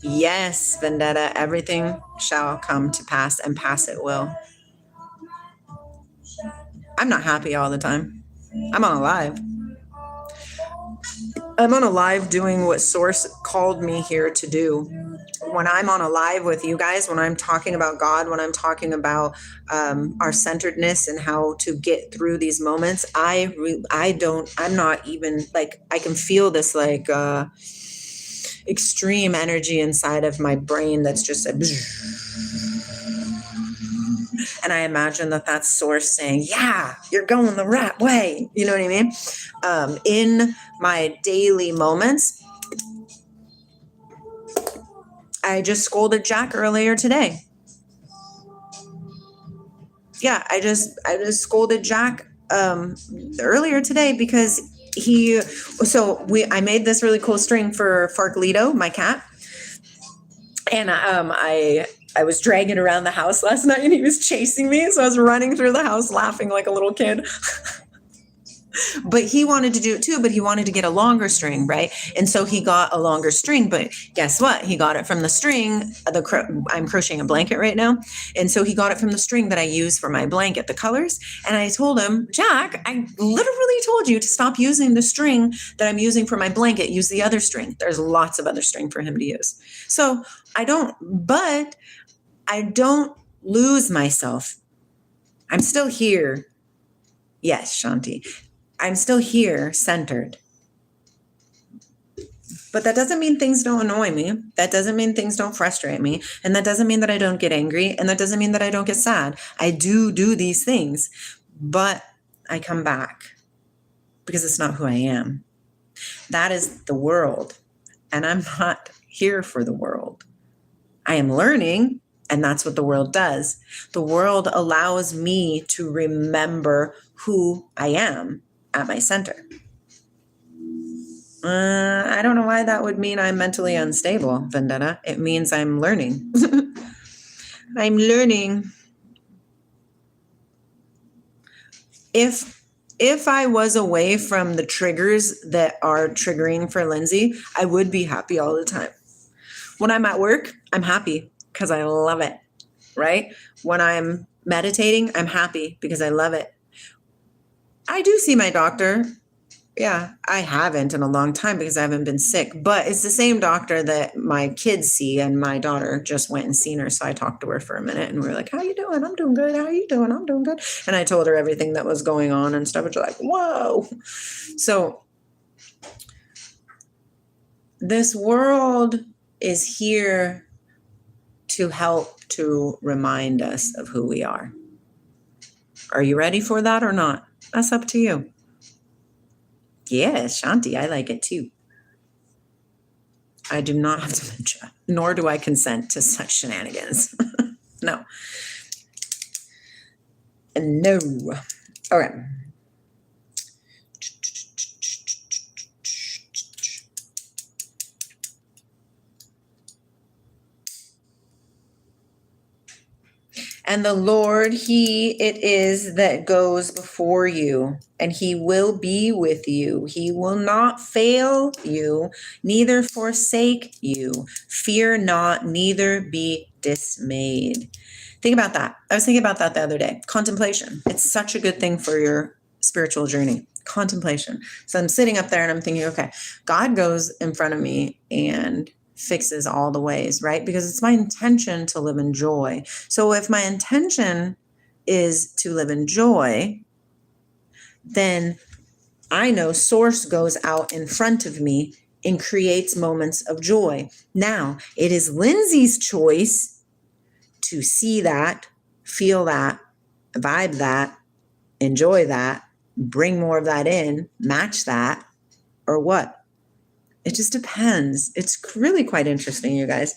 Yes, Vendetta, everything shall come to pass, and pass it will. I'm not happy all the time. I'm on a live. I'm on a live doing what Source called me here to do. When I'm on a live with you guys, when I'm talking about God, when I'm talking about our centeredness and how to get through these moments, I'm not even like, I can feel this like extreme energy inside of my brain that's just like, and I imagine that that's Source saying, yeah, you're going the right way. You know what I mean? In my daily moments, I just scolded Jack earlier today. Yeah, I just scolded Jack earlier today because I made this really cool string for Farklito, my cat. And I was dragging around the house last night and he was chasing me. So I was running through the house laughing like a little kid. But he wanted to do it too, but he wanted to get a longer string, right? And so he got a longer string, but guess what? He got it from the string. I'm crocheting a blanket right now. And so he got it from the string that I use for my blanket, the colors. And I told him, Jack, I literally told you to stop using the string that I'm using for my blanket. Use the other string. There's lots of other string for him to use. So I don't lose myself. I'm still here. Yes, Shanti. I'm still here, centered. But that doesn't mean things don't annoy me. That doesn't mean things don't frustrate me. And that doesn't mean that I don't get angry. And that doesn't mean that I don't get sad. I do these things. But I come back because it's not who I am. That is the world. And I'm not here for the world. I am learning, and that's what the world does. The world allows me to remember who I am at my center. I don't know why that would mean I'm mentally unstable, Vendetta. It means I'm learning. I'm learning. If I was away from the triggers that are triggering for Lindsey, I would be happy all the time. When I'm at work, I'm happy because I love it, right? When I'm meditating, I'm happy because I love it. I do see my doctor. Yeah, I haven't in a long time because I haven't been sick, but it's the same doctor that my kids see, and my daughter just went and seen her. So I talked to her for a minute and we were like, how you doing? I'm doing good. How are you doing? I'm doing good. And I told her everything that was going on and stuff. Which was like, whoa. So this world is here to help to remind us of who we are. Are you ready for that or not? That's up to you. Yes, Shanti, I like it too. I do not have dementia, nor do I consent to such shenanigans. No. No. All right. And the Lord, it is that goes before you, and he will be with you. He will not fail you, neither forsake you. Fear not, neither be dismayed. Think about that. I was thinking about that the other day. Contemplation. It's such a good thing for your spiritual journey. Contemplation. So I'm sitting up there and I'm thinking, okay, God goes in front of me and fixes all the ways, right? Because it's my intention to live in joy. So if my intention is to live in joy, then I know Source goes out in front of me and creates moments of joy. Now, it is Lindsey's choice to see that, feel that, vibe that, enjoy that, bring more of that in, match that, or what? It just depends. It's really quite interesting, you guys.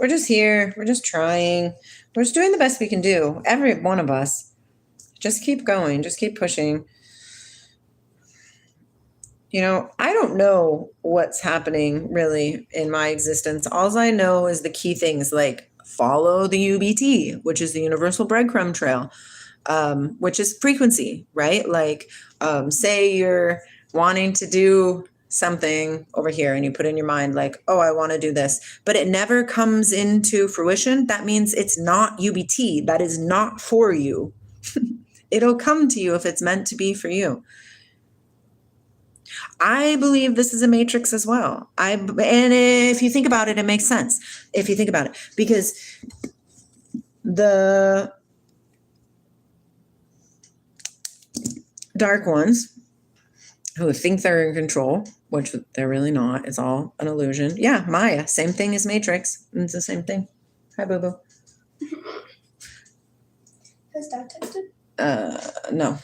We're just here. We're just trying. We're just doing the best we can do. Every one of us. Just keep going. Just keep pushing. You know, I don't know what's happening really in my existence. All I know is the key things like follow the UBT, which is the Universal Breadcrumb Trail, which is frequency, right? Like, say you're wanting to do something over here and you put in your mind like, oh, I want to do this, but it never comes into fruition. That means it's not UBT. That is not for you. It'll come to you if it's meant to be for you. I believe this is a matrix as well. And if you think about it, it makes sense. If you think about it, because the dark ones who think they're in control, which they're really not, it's all an illusion. Yeah, Maya, same thing as Matrix. It's the same thing. Hi, Boo Boo. Has Dad texted? No.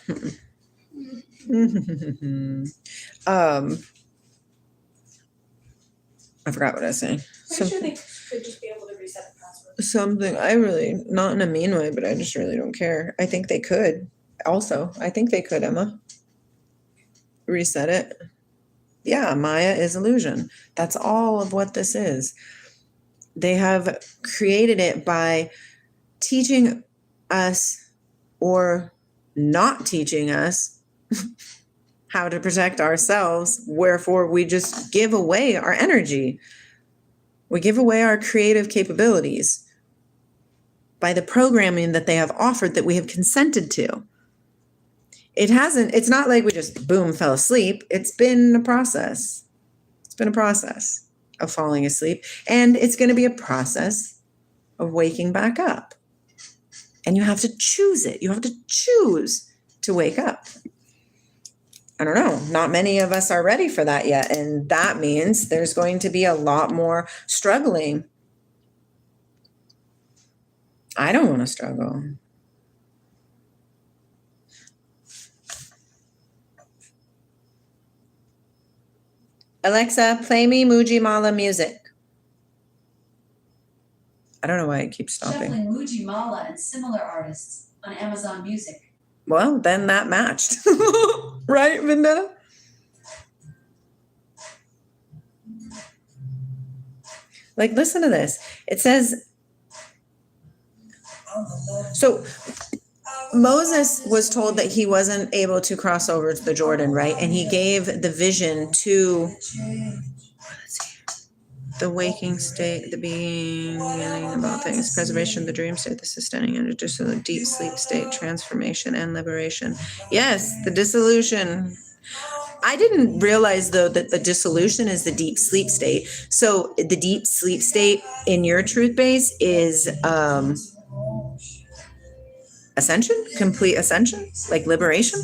I forgot what I was saying. Pretty sure they could just be able to reset the password. Something I really, not in a mean way, but I just really don't care. I think they could. Also, I think they could, Emma. Reset it. Yeah, Maya is illusion. That's all of what this is. They have created it by teaching us or not teaching us how to protect ourselves, wherefore we just give away our energy. We give away our creative capabilities by the programming that they have offered that we have consented to. It's not like we just boom fell asleep. It's been a process. It's been a process of falling asleep, and it's going to be a process of waking back up. And you have to choose it. You have to choose to wake up. I don't know. Not many of us are ready for that yet. And that means there's going to be a lot more struggling. I don't want to struggle. Alexa, play me Muji Mala music. I don't know why it keeps stopping. Shuffling Muji Mala and similar artists on Amazon Music. Well, then that matched. Right, Vendetta? Like, listen to this. It says, so Moses was told that he wasn't able to cross over to the Jordan, right? And he gave the vision to the waking state, the being about things, preservation, the dream state, the sustaining energy, just the deep sleep state, transformation and liberation. Yes, the dissolution. I didn't realize though that the dissolution is the deep sleep state. So the deep sleep state in your truth base is ascension, complete ascension, like liberation.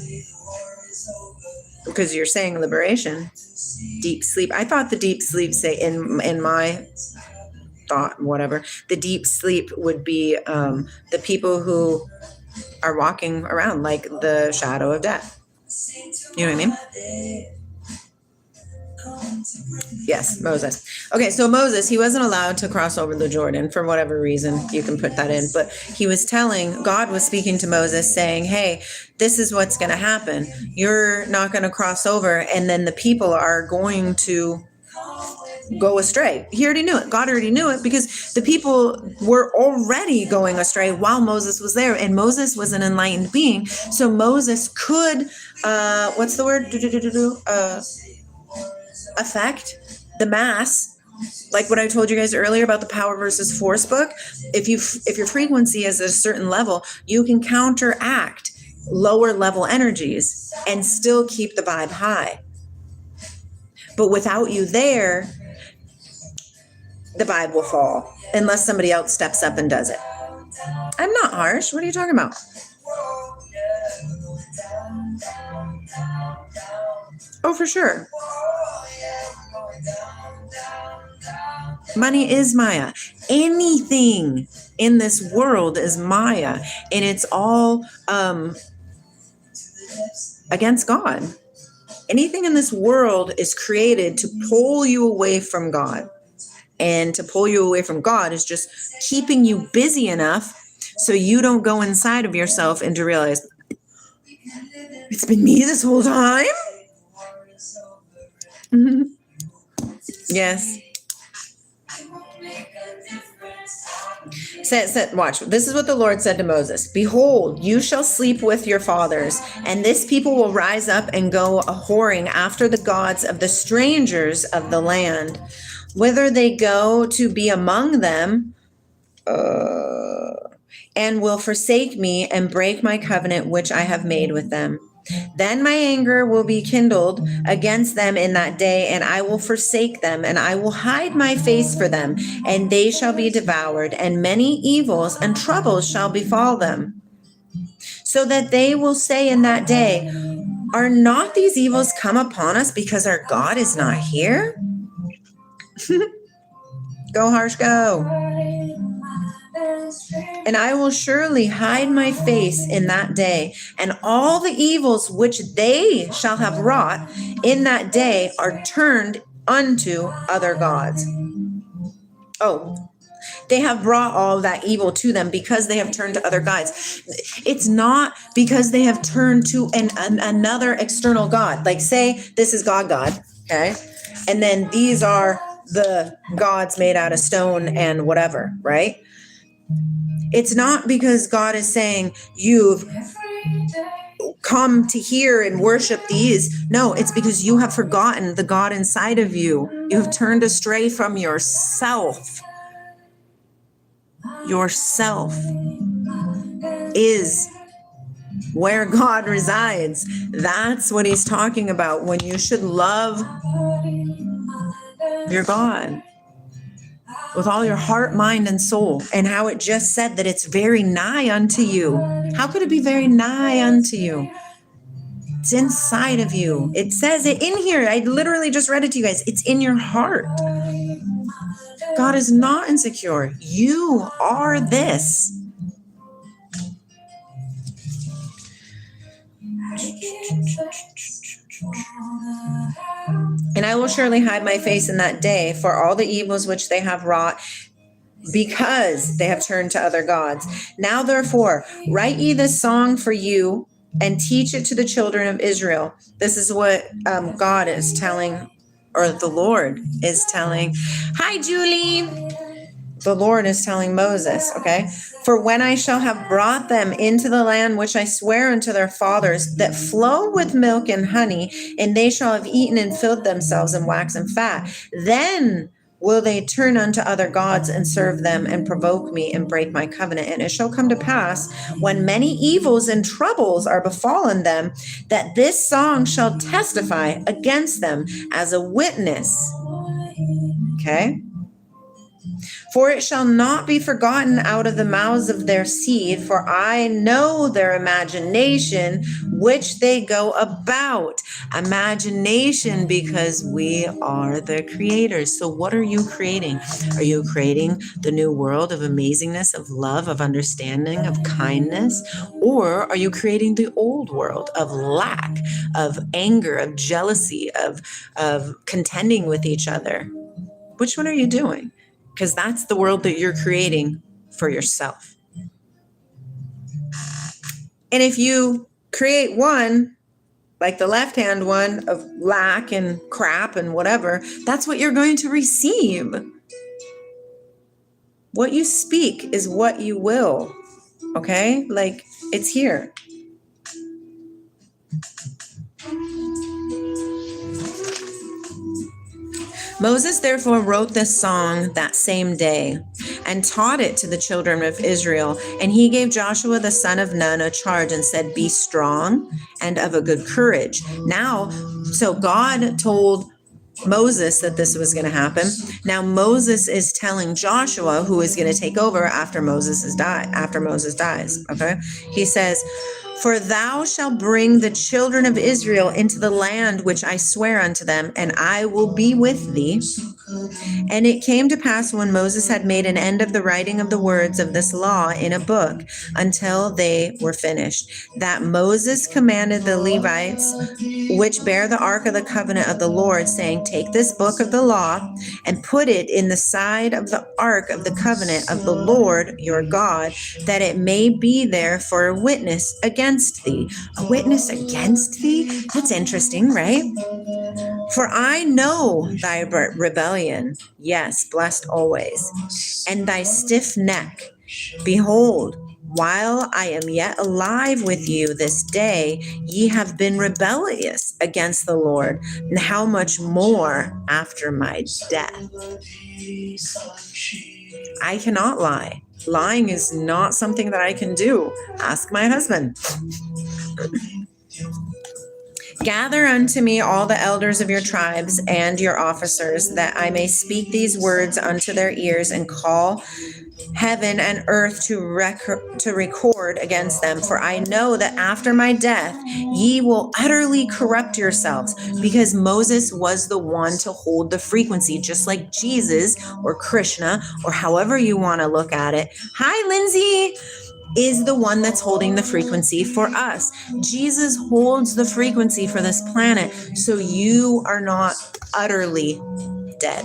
Because you're saying liberation, deep sleep. I thought the deep sleep state in my thought, whatever, the deep sleep would be the people who are walking around like the shadow of death. You know what I mean? Yes, Moses. Okay, so Moses, he wasn't allowed to cross over the Jordan for whatever reason. You can put that in. But he was God was speaking to Moses saying, hey, this is what's going to happen. You're not going to cross over. And then the people are going to go astray. He already knew it. God already knew it because the people were already going astray while Moses was there. And Moses was an enlightened being. So Moses could, what's the word? Affect the mass, like what I told you guys earlier about the power versus force book. If your frequency is at a certain level, you can counteract lower level energies and still keep the vibe high. But without you there, the vibe will fall unless somebody else steps up and does it. I'm not harsh. What are you talking about? Oh, for sure. Money is Maya. Anything in this world is Maya, and it's all against God. Anything in this world is created to pull you away from God. And to pull you away from God is just keeping you busy enough so you don't go inside of yourself and to realize, it's been me this whole time? Mm-hmm. Yes. Watch, this is what the Lord said to Moses. Behold, you shall sleep with your fathers, and this people will rise up and go a-whoring after the gods of the strangers of the land, whither they go to be among them, and will forsake me and break my covenant which I have made with them. Then my anger will be kindled against them in that day, and I will forsake them, and I will hide my face for them, and they shall be devoured, and many evils and troubles shall befall them. So that they will say in that day, are not these evils come upon us because our God is not here? Go, Harsh, go. And I will surely hide my face in that day, and all the evils which they shall have wrought in that day are turned unto other gods. Oh, they have brought all that evil to them because they have turned to other gods. It's not because they have turned to another external god. Like, say this is God, okay? And then these are the gods made out of stone and whatever, right? It's not because God is saying you've come to hear and worship these. No, it's because you have forgotten the God inside of you. You have turned astray from yourself. Yourself is where God resides. That's what he's talking about when you should love your God with all your heart, mind, and soul, and how it just said that it's very nigh unto you. How could it be very nigh unto you? It's inside of you. It says it in here. I literally just read it to you guys. It's in your heart. God is not insecure. You are this. And I will surely hide my face in that day for all the evils which they have wrought, because they have turned to other gods. Now, therefore, write ye this song for you and teach it to the children of Israel. This is what God is telling, or the Lord is telling. Hi, Julie. The Lord is telling Moses, okay? For when I shall have brought them into the land which I swear unto their fathers, that flow with milk and honey, and they shall have eaten and filled themselves and waxen fat, then will they turn unto other gods and serve them and provoke me and break my covenant. And it shall come to pass, when many evils and troubles are befallen them, that this song shall testify against them as a witness. Okay? For it shall not be forgotten out of the mouths of their seed, for I know their imagination, which they go about. Imagination, because we are the creators. So what are you creating? Are you creating the new world of amazingness, of love, of understanding, of kindness? Or are you creating the old world of lack, of anger, of jealousy, of contending with each other? Which one are you doing? Because that's the world that you're creating for yourself. And if you create one, like the left-hand one of lack and crap and whatever, that's what you're going to receive. What you speak is what you will. Okay? Like, it's here. Moses therefore wrote this song that same day and taught it to the children of Israel. And he gave Joshua the son of Nun a charge and said, be strong and of a good courage. Now, so God told Moses that this was going to happen. Now Moses is telling Joshua, who is going to take over after Moses dies. Okay, he says, "For thou shalt bring the children of Israel into the land which I swear unto them, and I will be with thee." And it came to pass when Moses had made an end of the writing of the words of this law in a book until they were finished, that Moses commanded the Levites which bear the ark of the covenant of the Lord, saying, "Take this book of the law and put it in the side of the ark of the covenant of the Lord your God, that it may be there for a witness against thee." A witness against thee? That's interesting, right? "For I know thy rebellion, yes, blessed always, and thy stiff neck. Behold, while I am yet alive with you this day, ye have been rebellious against the Lord, and how much more after my death?" I cannot lie. Lying is not something that I can do. Ask my husband. "Gather unto me all the elders of your tribes and your officers, that I may speak these words unto their ears, and call heaven and earth to record against them. For I know that after my death ye will utterly corrupt yourselves." Because Moses was the one to hold the frequency, just like Jesus or Krishna, or however you want to look at it. Hi, Lindsey. Is the one that's holding the frequency for us. Jesus holds the frequency for this planet, so you are not utterly dead.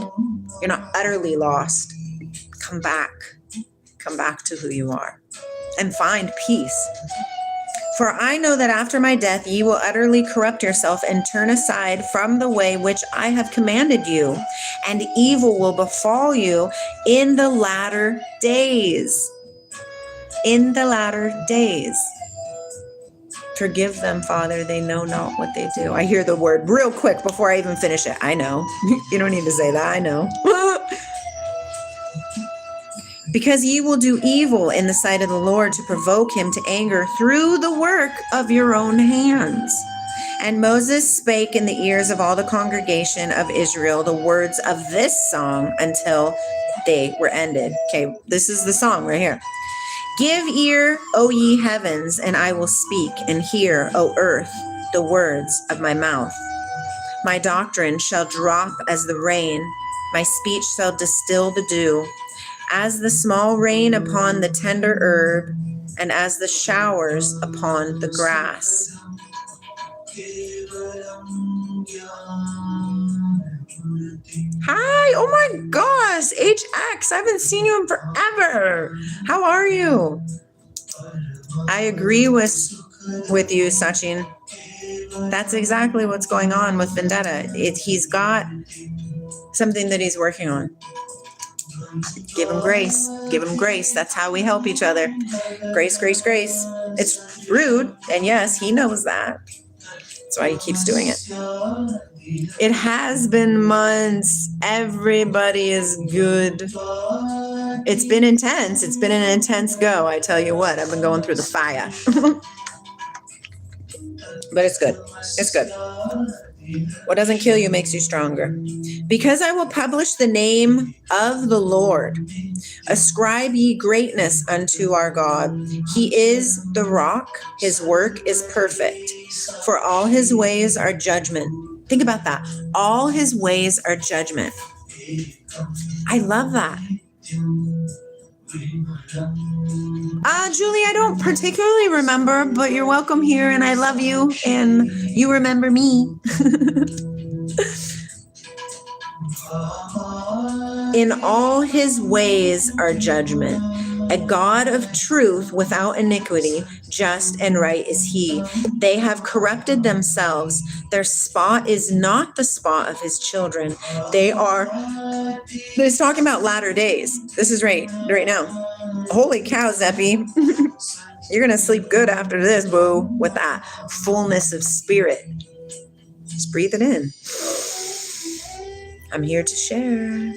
You're not utterly lost. Come back. Come back to who you are and find peace. "For I know that after my death ye will utterly corrupt yourself and turn aside from the way which I have commanded you, and evil will befall you in the latter days." In the latter days. "Forgive them, Father, they know not what they do." I hear the word real quick before I even finish it. I know. You don't need to say that. I know. "Because ye will do evil in the sight of the Lord to provoke him to anger through the work of your own hands." And Moses spake in the ears of all the congregation of Israel the words of this song until they were ended. Okay, this is the song right here. "Give ear, O ye heavens, and I will speak, and hear, O earth, the words of my mouth. My doctrine shall drop as the rain, my speech shall distill the dew, as the small rain upon the tender herb, and as the showers upon the grass." Hi, oh my gosh, HX, I haven't seen you in forever. How are you? I agree with you, Sachin. That's exactly what's going on with Vendetta. He's got something that he's working on. Give him grace. Give him grace. That's how we help each other. Grace, grace, grace. It's rude, and yes, he knows that. That's why he keeps doing it. It has been months. Everybody is good. It's been intense. It's been an intense go. I tell you what, I've been going through the fire. But it's good. It's good. What doesn't kill you makes you stronger. "Because I will publish the name of the Lord. Ascribe ye greatness unto our God. He is the rock. His work is perfect. For all his ways are judgment." Think about that. All his ways are judgment. I love that. Julie, I don't particularly remember, but you're welcome here, and I love you, and you remember me. "In all his ways are judgment. A God of truth without iniquity, just and right is he. They have corrupted themselves. Their spot is not the spot of his children. It's talking about latter days. This is right now. Holy cow, Zeppy. You're going to sleep good after this, boo, with that fullness of spirit. Just breathe it in. I'm here to share.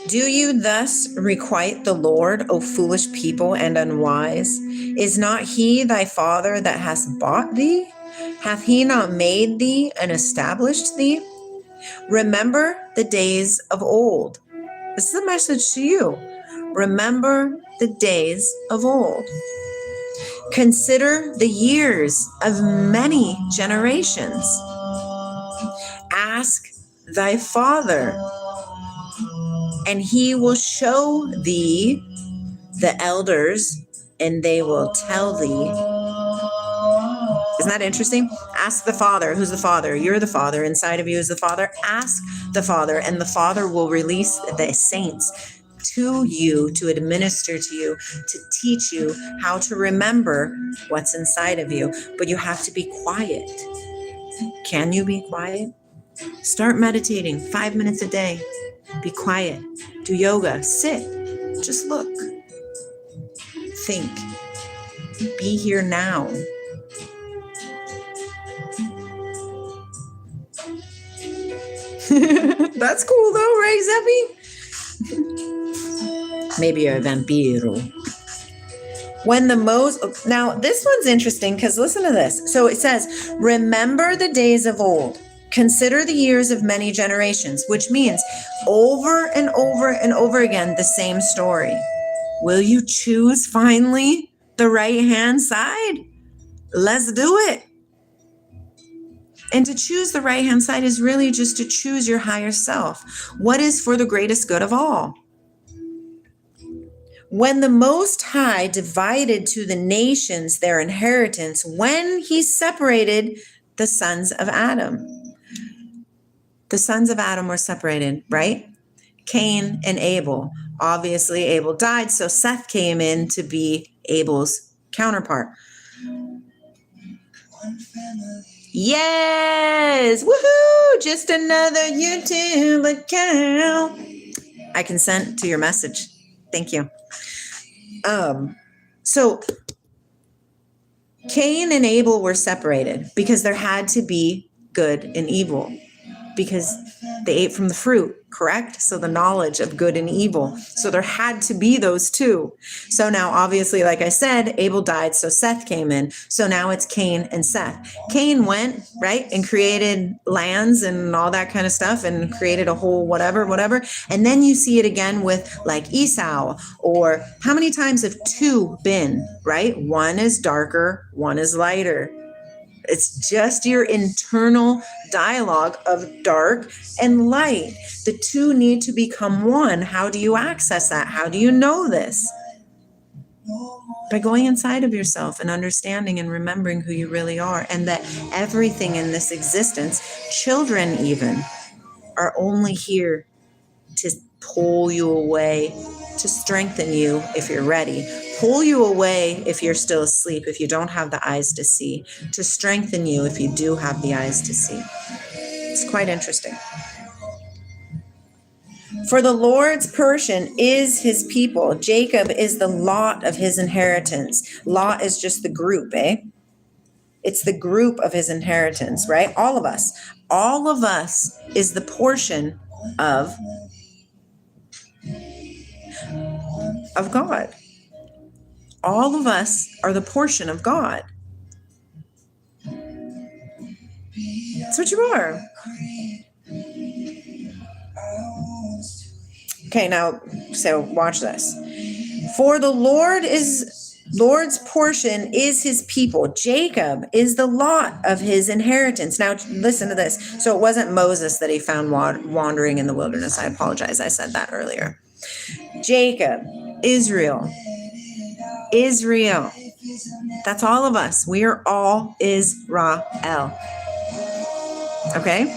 "Do you thus requite the Lord, O foolish people and unwise? Is not he thy father that has bought thee? Hath he not made thee and established thee? Remember the days of old. This is a message to you. Remember the days of old. Consider the years of many generations. Ask thy father, and he will show thee the elders, and they will tell thee. Isn't that interesting? Ask the Father. Who's the Father? You're the Father. Inside of you is the Father. Ask the Father, and the Father will release the saints to you, to administer to you, to teach you how to remember what's inside of you. But you have to be quiet. Can you be quiet? Start meditating 5 minutes a day. Be quiet. Do yoga. Sit. Just look. Think. Be here now. That's cool though, right, Zeppy? Maybe you're a vampiro. Now this one's interesting because listen to this. So it says, remember the days of old. Consider the years of many generations, which means over and over and over again, the same story. Will you choose finally the right-hand side? Let's do it. And to choose the right-hand side is really just to choose your higher self. What is for the greatest good of all? When the Most High divided to the nations their inheritance, when he separated the sons of Adam. The sons of Adam were separated, right? Cain and Abel. Obviously, Abel died, so Seth came in to be Abel's counterpart. Yes! Woohoo! Just another YouTube account. I consent to your message. Thank you. So Cain and Abel were separated because there had to be good and evil, because they ate from the fruit, correct? So the knowledge of good and evil. So there had to be those two. So now, obviously, like I said, Abel died, so Seth came in. So now it's Cain and Seth. Cain went, right, and created lands and all that kind of stuff and created a whole whatever. And then you see it again with like Esau, or how many times have two been, right? One is darker, one is lighter. It's just your internal dialogue of dark and light. The two need to become one. How do you access that? How do you know this? By going inside of yourself and understanding and remembering who you really are, and that everything in this existence, children even, are only here to pull you away, to strengthen you if you're ready, pull you away if you're still asleep, if you don't have the eyes to see, to strengthen you if you do have the eyes to see. It's quite interesting. For the Lord's portion is his people. Jacob is the lot of his inheritance. Lot is just the group, eh? It's the group of his inheritance, right? All of us. All of us is the portion of God. All of us are the portion of God. That's what you are. Okay, now, so watch this. For the Lord's portion is his people. Jacob is the lot of his inheritance. Now, listen to this. So it wasn't Moses that he found wandering in the wilderness. I apologize. I said that earlier. Jacob, Israel. That's all of us. We are all Israel. Okay?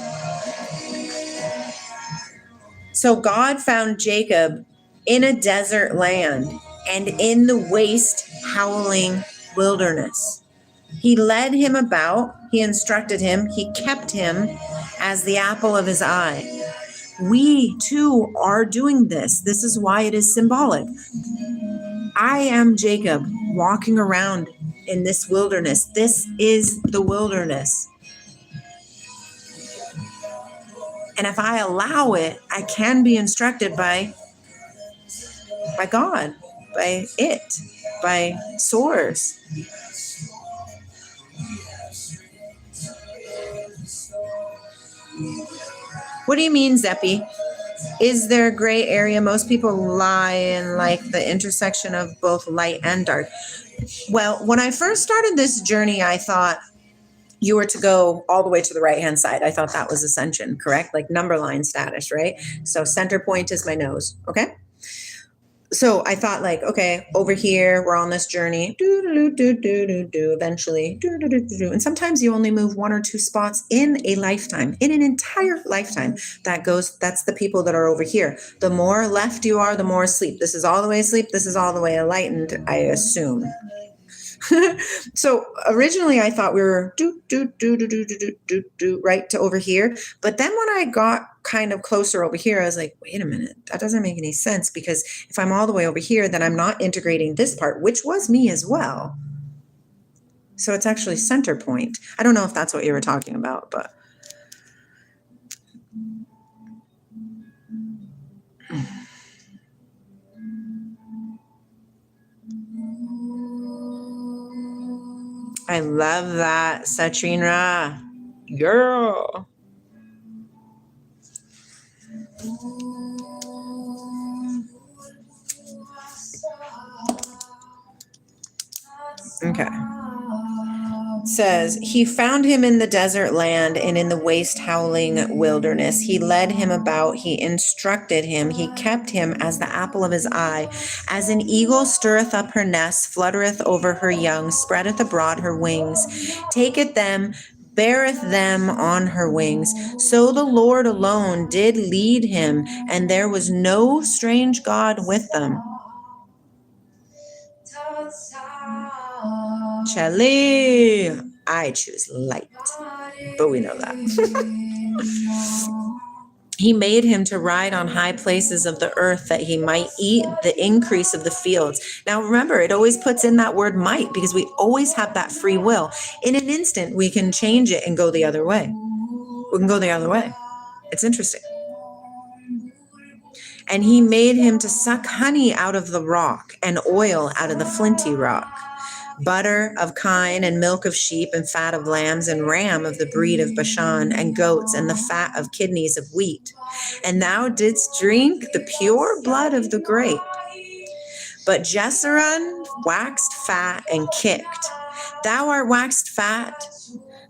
So God found Jacob in a desert land and in the waste, howling wilderness. He led him about, he instructed him, he kept him as the apple of his eye. We too are doing this. This is why it is symbolic. I am Jacob walking around in this wilderness. This is the wilderness. And if I allow it, I can be instructed by God, by it, by source. What do you mean, Zeppi? Is there a gray area? Most people lie in like the intersection of both light and dark. Well, when I first started this journey, I thought you were to go all the way to the right-hand side. I thought that was ascension, correct? Like number line status, right? So center point is my nose, okay? So I thought like, okay, over here, we're on this journey, eventually, and sometimes you only move 1 or 2 spots in a lifetime, in an entire lifetime. That's the people that are over here. The more left you are, the more asleep. This is all the way asleep. This is all the way enlightened, I assume. So originally I thought we were right to over here. But then when I got kind of closer over here, I was like, wait a minute, that doesn't make any sense, because if I'm all the way over here, then I'm not integrating this part, which was me as well. So it's actually center point. I don't know if that's what you were talking about, but I love that, Satrina. Girl. Okay. Says, he found him in the desert land and in the waste howling wilderness. He led him about, he instructed him, he kept him as the apple of his eye. As an eagle stirreth up her nest, fluttereth over her young, spreadeth abroad her wings, taketh them, beareth them on her wings. So the Lord alone did lead him, and there was no strange God with them. Chelly, I choose light, but we know that. He made him to ride on high places of the earth, that he might eat the increase of the fields. Now remember, it always puts in that word might, because we always have that free will. In an instant, we can change it and go the other way. We can go the other way. It's interesting. And he made him to suck honey out of the rock, and oil out of the flinty rock, butter of kine, and milk of sheep, and fat of lambs, and ram of the breed of Bashan, and goats, and the fat of kidneys of wheat. And thou didst drink the pure blood of the grape. But Jeshurun waxed fat and kicked. Thou art waxed fat,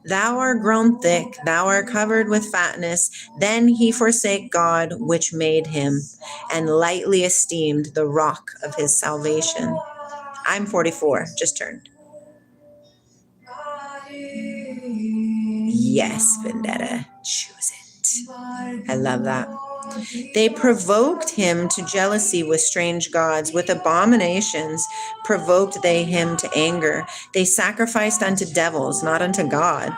thou art grown thick, thou art covered with fatness. Then he forsake God which made him, and lightly esteemed the rock of his salvation. I'm 44, just turned. Yes, Vendetta, choose it. I love that. They provoked him to jealousy with strange gods. With abominations provoked they him to anger. They sacrificed unto devils, not unto God.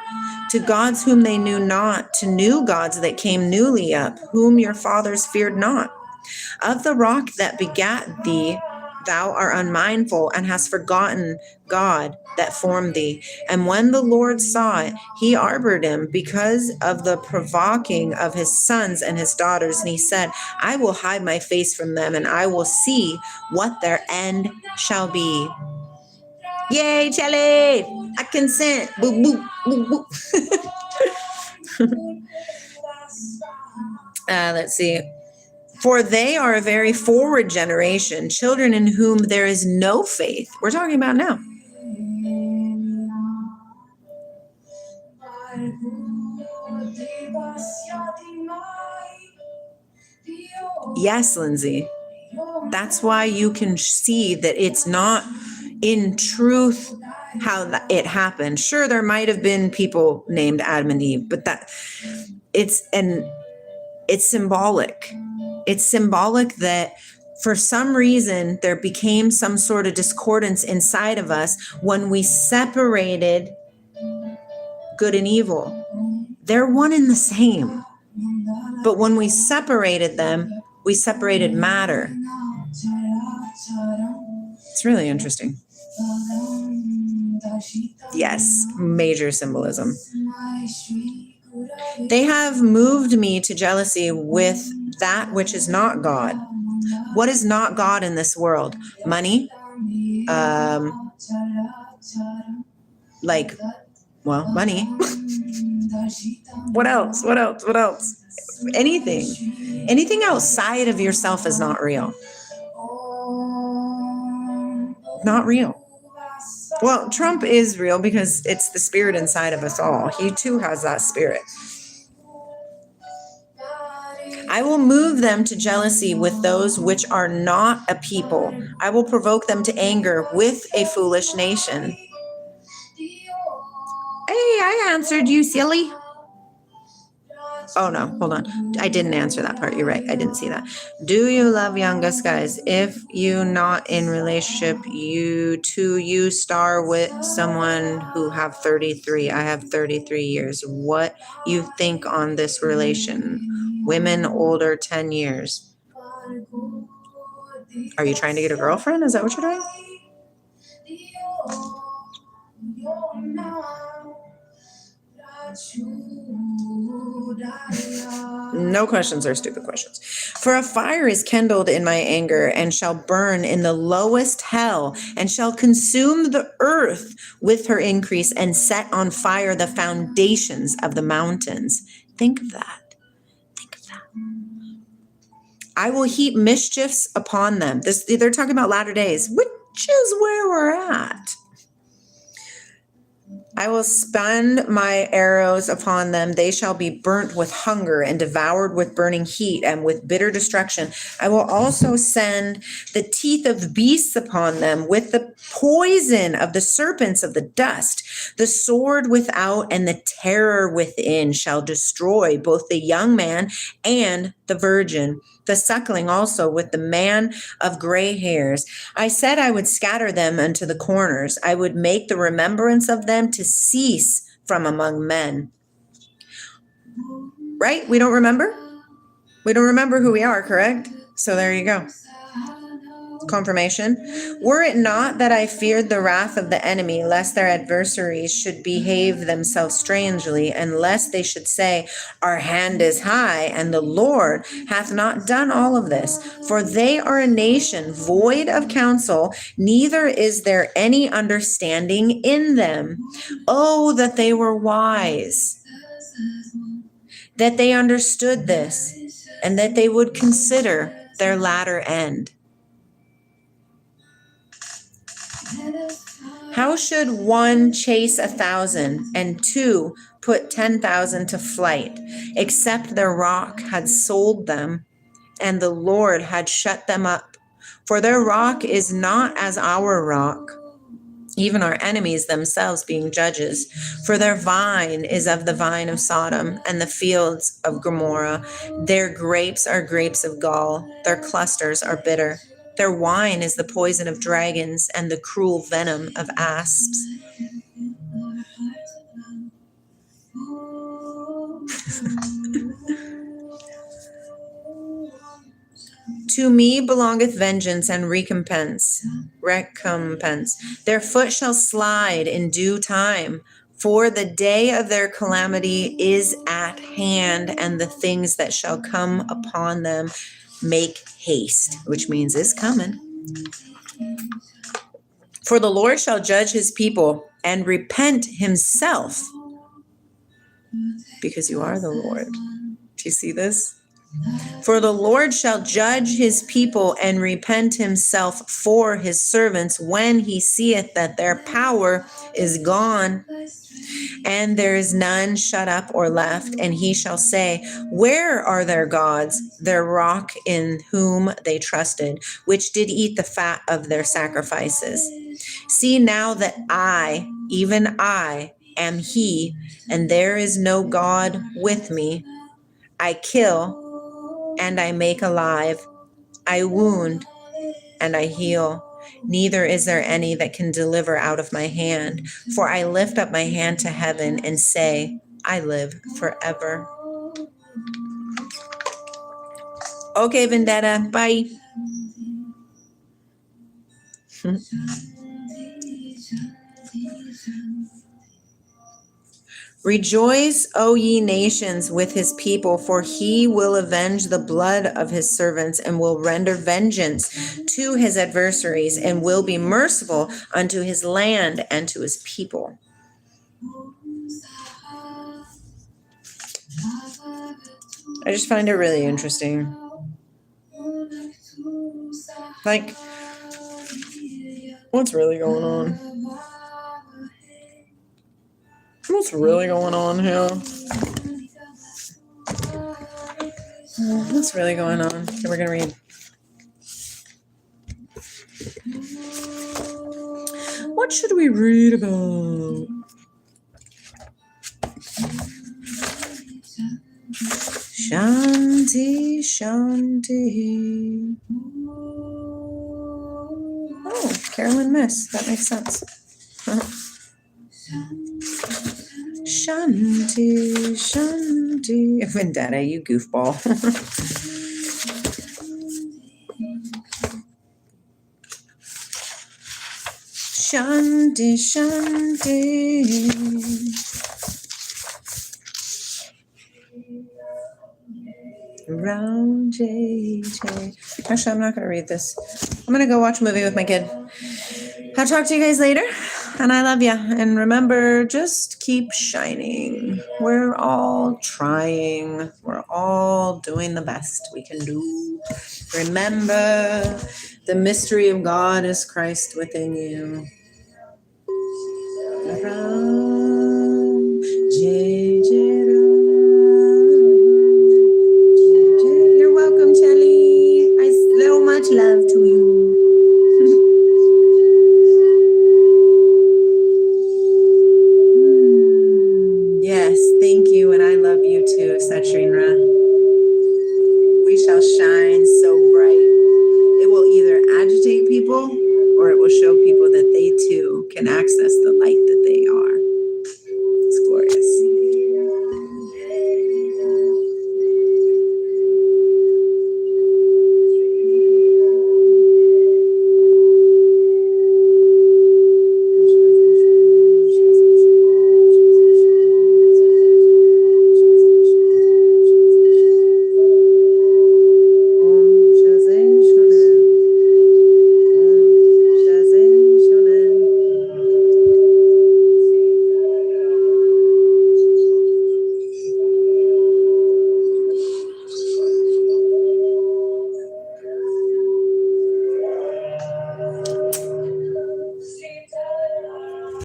To gods whom they knew not, to new gods that came newly up, whom your fathers feared not. Of the rock that begat thee, thou art unmindful, and hast forgotten God that formed thee. And when the Lord saw it, he arbored him because of the provoking of his sons and his daughters. And he said, I will hide my face from them, and I will see what their end shall be. Yay, Chelly! I consent. Boo, boo, boo, boo. Let's see. For they are a very forward generation, children in whom there is no faith. We're talking about now. Yes, Lindsay. That's why you can see that it's not in truth how it happened. Sure, there might have been people named Adam and Eve, but it's symbolic. It's symbolic that for some reason there became some sort of discordance inside of us when we separated good and evil. They're one and the same. But when we separated them, we separated matter. It's really interesting. Yes, major symbolism. They have moved me to jealousy with that which is not God. What is not God in this world? Money, like, well, money. What else? What else? What else? Anything outside of yourself is not real. Not real. Well, Trump is real because it's the spirit inside of us all. He too has that spirit. I will move them to jealousy with those which are not a people. I will provoke them to anger with a foolish nation. Hey, I answered you, silly. Oh no, hold on. I didn't answer that part. You're right. I didn't see that. Do you love youngest guys? If you not in relationship, you star with someone who have 33. I have 33 years. What you think on this relation? Women older 10 years. Are you trying to get a girlfriend? Is that what you're doing? No questions are stupid questions. For a fire is kindled in my anger and shall burn in the lowest hell and shall consume the earth with her increase and set on fire the foundations of the mountains. Think of that. Think of that. I will heap mischiefs upon them. They're talking about latter days, which is where we're at. I will spend my arrows upon them. They shall be burnt with hunger and devoured with burning heat and with bitter destruction. I will also send the teeth of beasts upon them with the poison of the serpents of the dust. The sword without and the terror within shall destroy both the young man and the virgin, the suckling also with the man of gray hairs. I said I would scatter them unto the corners. I would make the remembrance of them to cease from among men. Right? We don't remember? We don't remember who we are, correct? So there you go. Confirmation. Were it not that I feared the wrath of the enemy, lest their adversaries should behave themselves strangely, and lest they should say, our hand is high, and the Lord hath not done all of this. For they are a nation void of counsel, neither is there any understanding in them. Oh, that they were wise, that they understood this, and that they would consider their latter end. How should one chase 1,000 and two put 10,000 to flight, except their rock had sold them and the Lord had shut them up? For their rock is not as our rock, even our enemies themselves being judges. For their vine is of the vine of Sodom and the fields of Gomorrah. Their grapes are grapes of gall, their clusters are bitter. Their wine is the poison of dragons and the cruel venom of asps. To me belongeth vengeance and recompense. Their foot shall slide in due time, for the day of their calamity is at hand, and the things that shall come upon them make haste, which means it's coming. For the Lord shall judge his people and repent himself, because you are the Lord. Do you see this? For the Lord shall judge his people and repent himself for his servants when he seeth that their power is gone, and there is none shut up or left. And he shall say, where are their gods, their rock in whom they trusted, which did eat the fat of their sacrifices? See now that I, even I, am he, and there is no God with me. I kill, and I make alive. I wound, and I heal. Neither is there any that can deliver out of my hand. For I lift up my hand to heaven and say, I live forever. Okay, Vendetta, bye. Rejoice, O ye nations, with his people, for he will avenge the blood of his servants and will render vengeance to his adversaries and will be merciful unto his land and to his people. I just find it really interesting. Like, what's really going on? What's really going on here? What's really going on? Okay, we're gonna read. What should we read about? Shanti, Shanti. Oh, Carolyn Miss. That makes sense. Shanti, Shanti. Vendetta, you goofball. Shanti, Shanti. Round JJ. Actually, I'm not going to read this. I'm going to go watch a movie with my kid. I'll talk to you guys later. And I love you. And remember, just keep shining. We're all trying. We're all doing the best we can do. Remember, the mystery of God is Christ within you.